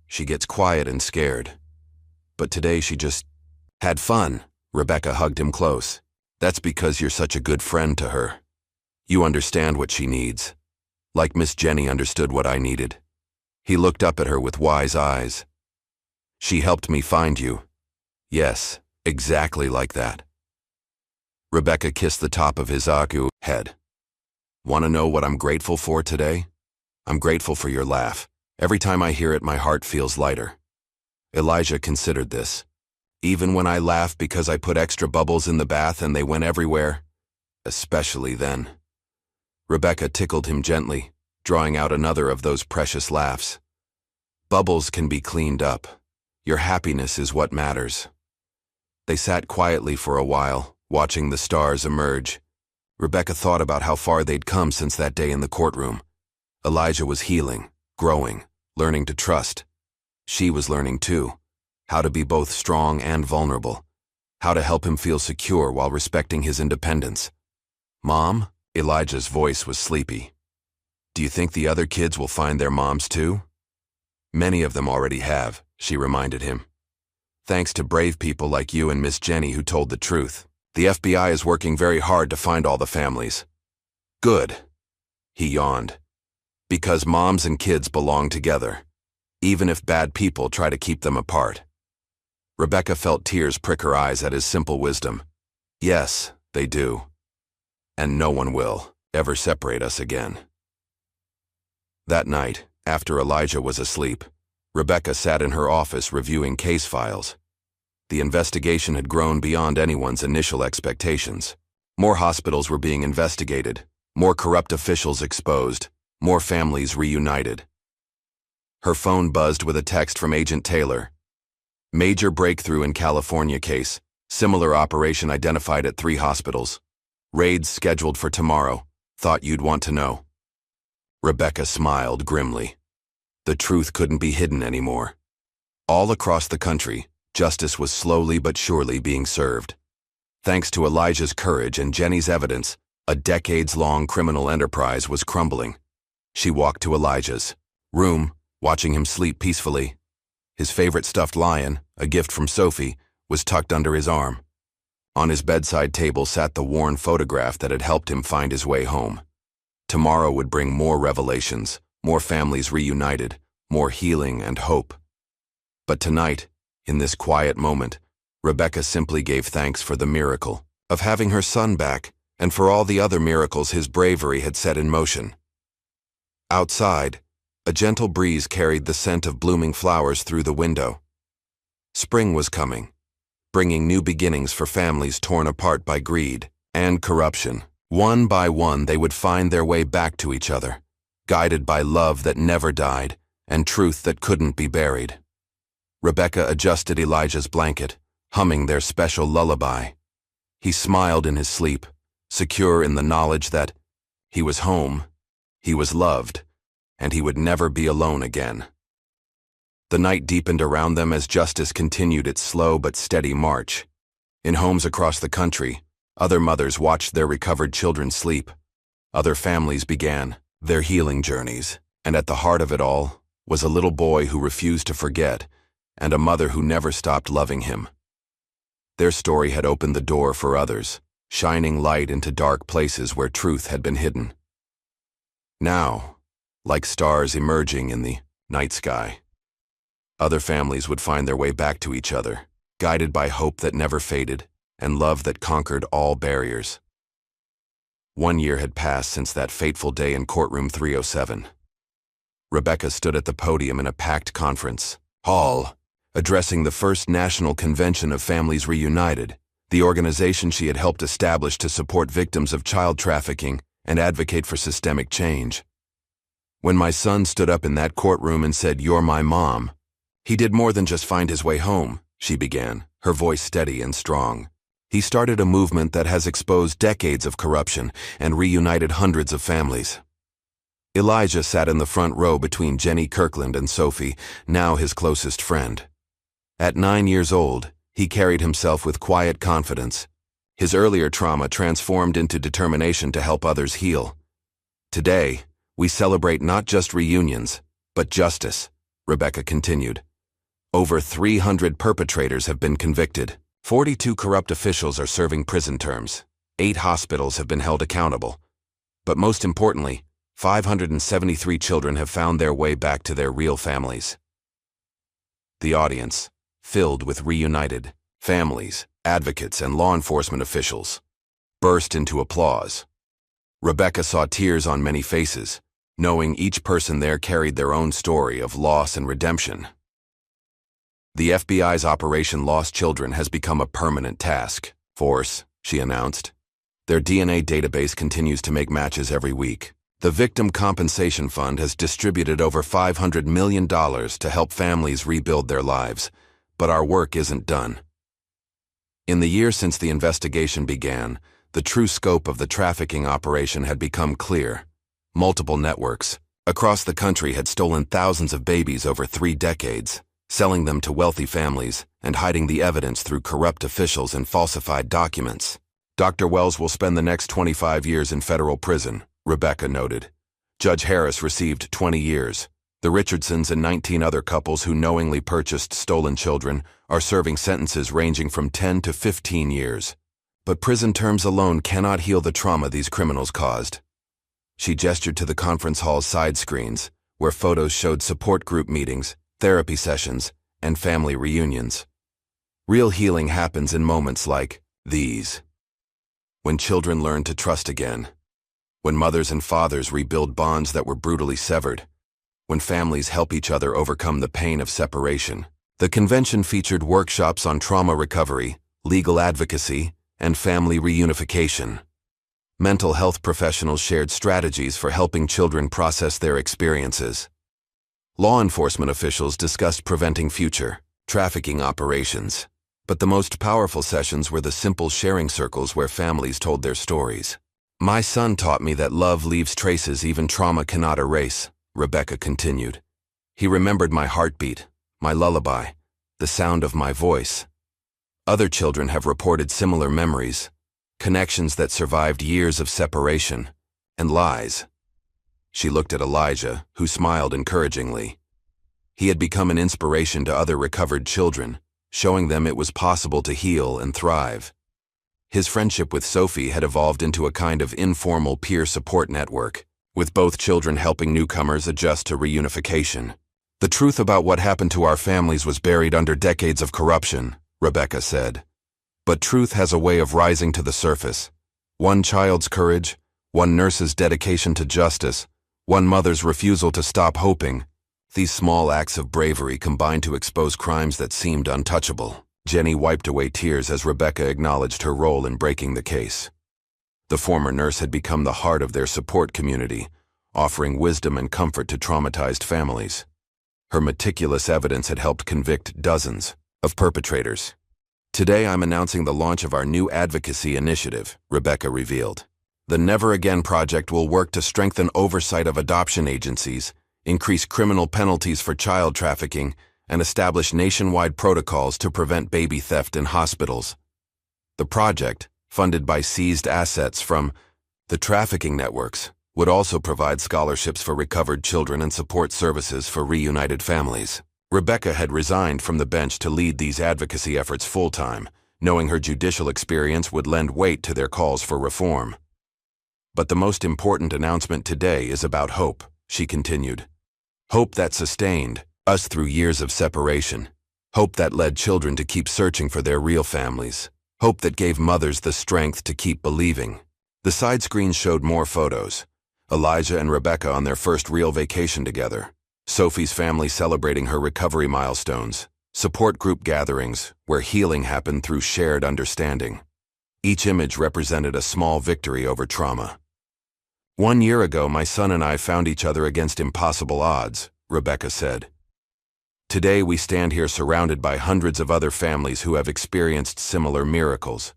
she gets quiet and scared. But today she just had fun. Rebecca hugged him close. That's because you're such a good friend to her. You understand what she needs. Like Miss Jenny understood what I needed. He looked up at her with wise eyes. She helped me find you. Yes, exactly like that. Rebecca kissed the top of his head. Want to know what I'm grateful for today? I'm grateful for your laugh. Every time I hear it, my heart feels lighter. Elijah considered this. Even when I laugh because I put extra bubbles in the bath and they went everywhere, especially then. Rebecca tickled him gently, drawing out another of those precious laughs. Bubbles can be cleaned up. Your happiness is what matters. They sat quietly for a while, watching the stars emerge. Rebecca thought about how far they'd come since that day in the courtroom. Elijah was healing, growing, learning to trust. She was learning too, how to be both strong and vulnerable, how to help him feel secure while respecting his independence. Mom? Elijah's voice was sleepy. Do you think the other kids will find their moms too? Many of them already have, she reminded him. Thanks to brave people like you and Miss Jenny who told the truth. The FBI is working very hard to find all the families. Good. He yawned. Because moms and kids belong together, even if bad people try to keep them apart. Rebecca felt tears prick her eyes at his simple wisdom. Yes, they do. And no one will ever separate us again. That night, after Elijah was asleep, Rebecca sat in her office reviewing case files. The investigation had grown beyond anyone's initial expectations. More hospitals were being investigated, more corrupt officials exposed, more families reunited. Her phone buzzed with a text from Agent Taylor. Major breakthrough in California case. Similar operation identified at 3 hospitals. Raids scheduled for tomorrow. Thought you'd want to know. Rebecca smiled grimly. The truth couldn't be hidden anymore. All across the country, justice was slowly but surely being served. Thanks to Elijah's courage and Jenny's evidence, a decades-long criminal enterprise was crumbling. She walked to Elijah's room, watching him sleep peacefully. His favorite stuffed lion, a gift from Sophie, was tucked under his arm. On his bedside table sat the worn photograph that had helped him find his way home. Tomorrow would bring more revelations, more families reunited, more healing and hope. But tonight, in this quiet moment, Rebecca simply gave thanks for the miracle of having her son back and for all the other miracles his bravery had set in motion. Outside, a gentle breeze carried the scent of blooming flowers through the window. Spring was coming, bringing new beginnings for families torn apart by greed and corruption. One by one, they would find their way back to each other, guided by love that never died and truth that couldn't be buried. Rebecca adjusted Elijah's blanket, humming their special lullaby. He smiled in his sleep, secure in the knowledge that he was home, he was loved, and he would never be alone again. The night deepened around them as justice continued its slow but steady march. In homes across the country, other mothers watched their recovered children sleep. Other families began their healing journeys, and at the heart of it all was a little boy who refused to forget, and a mother who never stopped loving him. Their story had opened the door for others, shining light into dark places where truth had been hidden. Now, like stars emerging in the night sky, other families would find their way back to each other, guided by hope that never faded and love that conquered all barriers. 1 year had passed since that fateful day in Courtroom 307. Rebecca stood at the podium in a packed conference hall, addressing the first National Convention of Families Reunited, the organization she had helped establish to support victims of child trafficking and advocate for systemic change. When my son stood up in that courtroom and said, "You're my mom," he did more than just find his way home, she began, her voice steady and strong. He started a movement that has exposed decades of corruption and reunited hundreds of families. Elijah sat in the front row between Jenny Kirkland and Sophie, now his closest friend. At 9 years old, he carried himself with quiet confidence. His earlier trauma transformed into determination to help others heal. Today, we celebrate not just reunions, but justice, Rebecca continued. Over 300 perpetrators have been convicted. 42 corrupt officials are serving prison terms. 8 hospitals have been held accountable. But most importantly, 573 children have found their way back to their real families. The audience, filled with reunited families, advocates, and law enforcement officials, burst into applause. Rebecca saw tears on many faces, knowing each person there carried their own story of loss and redemption. The FBI's Operation Lost Children has become a permanent task force, she announced. Their DNA database continues to make matches every week. The Victim Compensation Fund has distributed over $500 million to help families rebuild their lives, but our work isn't done. In the year since the investigation began, the true scope of the trafficking operation had become clear. Multiple networks across the country had stolen thousands of babies over 3 decades, selling them to wealthy families and hiding the evidence through corrupt officials and falsified documents. Dr. Wells will spend the next 25 years in federal prison, Rebecca noted. Judge Harris received 20 years. The Richardsons and 19 other couples who knowingly purchased stolen children are serving sentences ranging from 10 to 15 years. But prison terms alone cannot heal the trauma these criminals caused. She gestured to the conference hall's side screens, where photos showed support group meetings, therapy sessions, and family reunions. Real healing happens in moments like these. When children learn to trust again. When mothers and fathers rebuild bonds that were brutally severed. When families help each other overcome the pain of separation. The convention featured workshops on trauma recovery, legal advocacy, and family reunification. Mental health professionals shared strategies for helping children process their experiences. Law enforcement officials discussed preventing future trafficking operations. But the most powerful sessions were the simple sharing circles where families told their stories. My son taught me that love leaves traces even trauma cannot erase, Rebecca continued. He remembered my heartbeat, my lullaby, the sound of my voice. Other children have reported similar memories, connections that survived years of separation and lies. She looked at Elijah, who smiled encouragingly. He had become an inspiration to other recovered children, showing them it was possible to heal and thrive. His friendship with Sophie had evolved into a kind of informal peer support network, with both children helping newcomers adjust to reunification. The truth about what happened to our families was buried under decades of corruption, Rebecca said. But truth has a way of rising to the surface, One child's courage, one nurse's dedication to justice, one mother's refusal to stop hoping. These small acts of bravery combined to expose crimes that seemed untouchable. Jenny wiped away tears as Rebecca acknowledged her role in breaking the case. The former nurse had become the heart of their support community, offering wisdom and comfort to traumatized families. Her meticulous evidence had helped convict dozens of perpetrators. Today I'm announcing the launch of our new advocacy initiative, Rebecca revealed. The Never Again Project will work to strengthen oversight of adoption agencies, increase criminal penalties for child trafficking, and establish nationwide protocols to prevent baby theft in hospitals. The project, funded by seized assets from the trafficking networks, would also provide scholarships for recovered children and support services for reunited families. Rebecca had resigned from the bench to lead these advocacy efforts full-time, knowing her judicial experience would lend weight to their calls for reform. But the most important announcement today is about hope, she continued. Hope that sustained us through years of separation. Hope that led children to keep searching for their real families. Hope that gave mothers the strength to keep believing. The side screen showed more photos. Elijah and Rebecca on their first real vacation together. Sophie's family celebrating her recovery milestones. Support group gatherings where healing happened through shared understanding. Each image represented a small victory over trauma. 1 year ago, my son and I found each other against impossible odds, Rebecca said. Today we stand here surrounded by hundreds of other families who have experienced similar miracles.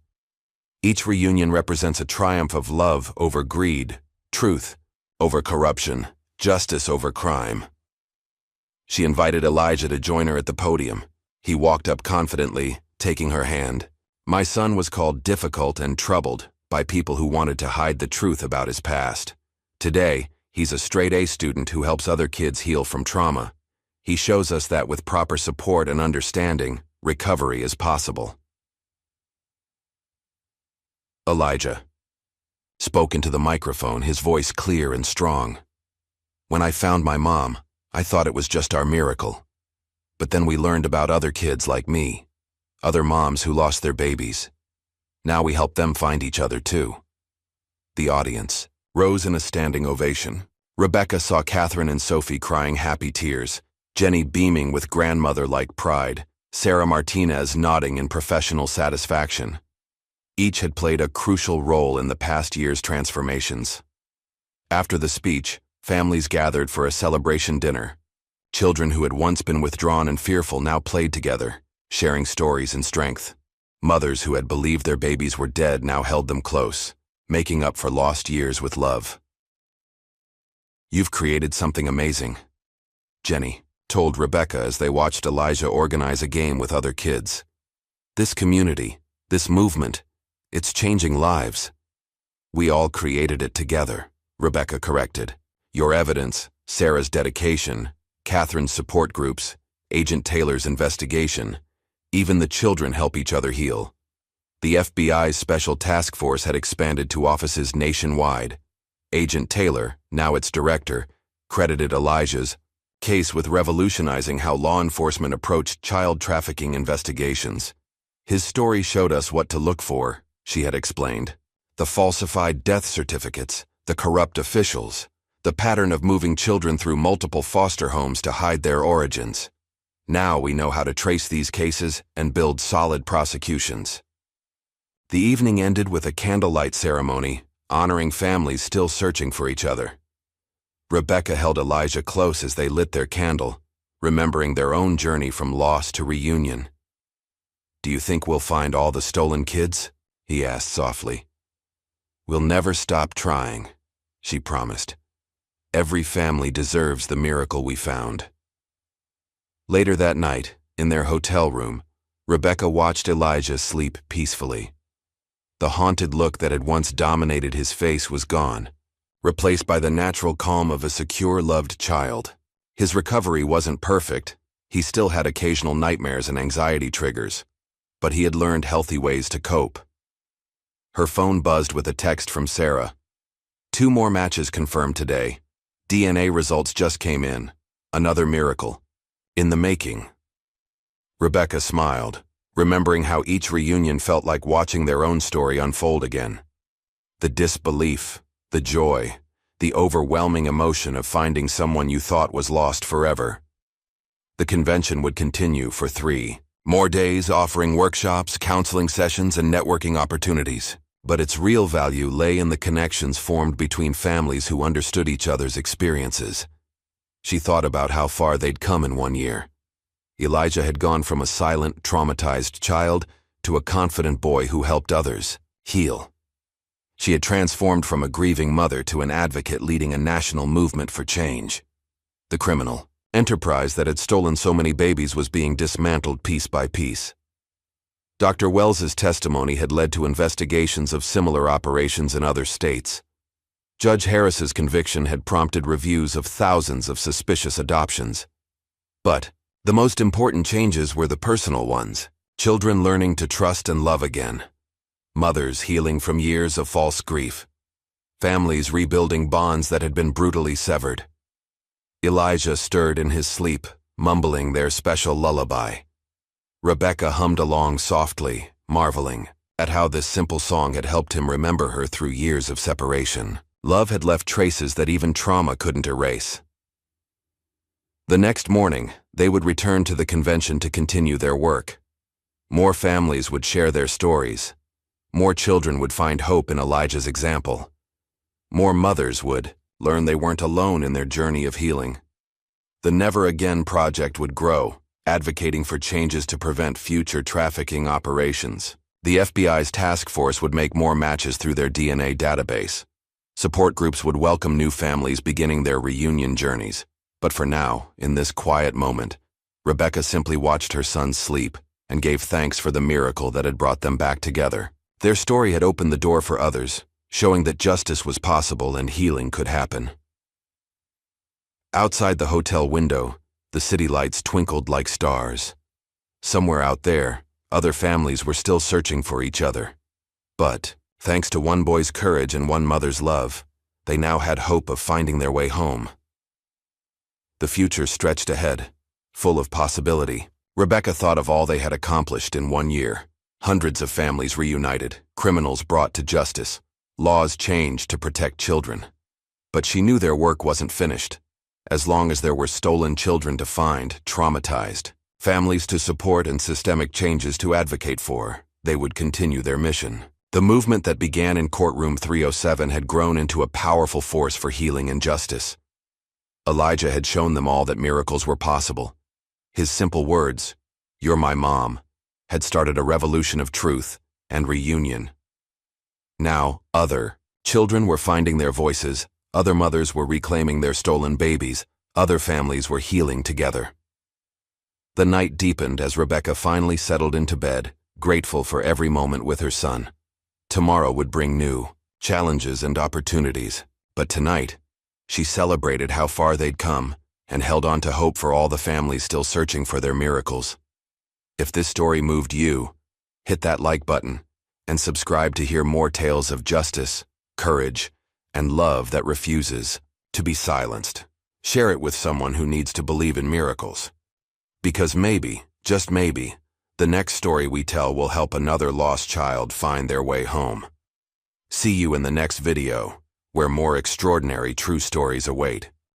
Each reunion represents a triumph of love over greed, truth over corruption, justice over crime. She invited Elijah to join her at the podium. He walked up confidently, taking her hand. My son was called difficult and troubled by people who wanted to hide the truth about his past. Today, he's a straight-A student who helps other kids heal from trauma. He shows us that with proper support and understanding, recovery is possible. Elijah spoke into the microphone, his voice clear and strong. When I found my mom, I thought it was just our miracle. But then we learned about other kids like me, other moms who lost their babies. Now we help them find each other too. The audience rose in a standing ovation. Rebecca saw Catherine and Sophie crying happy tears, Jenny beaming with grandmother-like pride, Sarah Martinez nodding in professional satisfaction. Each had played a crucial role in the past year's transformations. After the speech, families gathered for a celebration dinner. Children who had once been withdrawn and fearful now played together, sharing stories and strength. Mothers who had believed their babies were dead now held them close, making up for lost years with love. You've created something amazing, Jenny told Rebecca as they watched Elijah organize a game with other kids. This community, this movement, it's changing lives. We all created it together, Rebecca corrected. Your evidence, Sarah's dedication, Catherine's support groups, Agent Taylor's investigation, even the children help each other heal. The FBI's Special Task Force had expanded to offices nationwide. Agent Taylor, now its director, credited Elijah's case with revolutionizing how law enforcement approached child trafficking investigations. His story showed us what to look for, she had explained. The falsified death certificates, the corrupt officials, the pattern of moving children through multiple foster homes to hide their origins. Now we know how to trace these cases and build solid prosecutions. The evening ended with a candlelight ceremony, honoring families still searching for each other. Rebecca held Elijah close as they lit their candle, remembering their own journey from loss to reunion. Do you think we'll find all the stolen kids? He asked softly. We'll never stop trying, she promised. Every family deserves the miracle we found. Later that night, in their hotel room, Rebecca watched Elijah sleep peacefully. The haunted look that had once dominated his face was gone, replaced by the natural calm of a secure, loved child. His recovery wasn't perfect. He still had occasional nightmares and anxiety triggers, but he had learned healthy ways to cope. Her phone buzzed with a text from Sarah. 2 more matches confirmed today. DNA results just came in. Another miracle. In the making. Rebecca smiled, remembering how each reunion felt like watching their own story unfold again. The disbelief, the joy, the overwhelming emotion of finding someone you thought was lost forever. The convention would continue for 3 more days, offering workshops, counseling sessions, and networking opportunities. But its real value lay in the connections formed between families who understood each other's experiences. She thought about how far they'd come in 1 year. Elijah had gone from a silent, traumatized child to a confident boy who helped others heal. She had transformed from a grieving mother to an advocate leading a national movement for change. The criminal enterprise that had stolen so many babies was being dismantled piece by piece. Dr. Wells's testimony had led to investigations of similar operations in other states. Judge Harris's conviction had prompted reviews of thousands of suspicious adoptions. But the most important changes were the personal ones: children learning to trust and love again, mothers healing from years of false grief, families rebuilding bonds that had been brutally severed. Elijah stirred in his sleep, mumbling their special lullaby. Rebecca hummed along softly, marveling at how this simple song had helped him remember her through years of separation. Love had left traces that even trauma couldn't erase. The next morning, they would return to the convention to continue their work. More families would share their stories. More children would find hope in Elijah's example. More mothers would learn they weren't alone in their journey of healing. The Never Again project would grow, advocating for changes to prevent future trafficking operations. The FBI's task force would make more matches through their DNA database. Support groups would welcome new families beginning their reunion journeys. But for now, in this quiet moment, Rebecca simply watched her son sleep and gave thanks for the miracle that had brought them back together. Their story had opened the door for others, showing that justice was possible and healing could happen. Outside the hotel window, the city lights twinkled like stars. Somewhere out there, other families were still searching for each other. But, thanks to one boy's courage and one mother's love, they now had hope of finding their way home. The future stretched ahead, full of possibility. Rebecca thought of all they had accomplished in 1 year. Hundreds of families reunited, criminals brought to justice, laws changed to protect children. But she knew their work wasn't finished. As long as there were stolen children to find, traumatized, families to support, and systemic changes to advocate for, they would continue their mission. The movement that began in Courtroom 307 had grown into a powerful force for healing and justice. Elijah had shown them all that miracles were possible. His simple words, "You're my mom," had started a revolution of truth and reunion. Now, other children were finding their voices, other mothers were reclaiming their stolen babies, other families were healing together. The night deepened as Rebecca finally settled into bed, grateful for every moment with her son. Tomorrow would bring new challenges and opportunities, but tonight, she celebrated how far they'd come and held on to hope for all the families still searching for their miracles. If this story moved you, hit that like button and subscribe to hear more tales of justice, courage, and love that refuses to be silenced. Share it with someone who needs to believe in miracles. Because maybe, just maybe, the next story we tell will help another lost child find their way home. See you in the next video, where more extraordinary true stories await.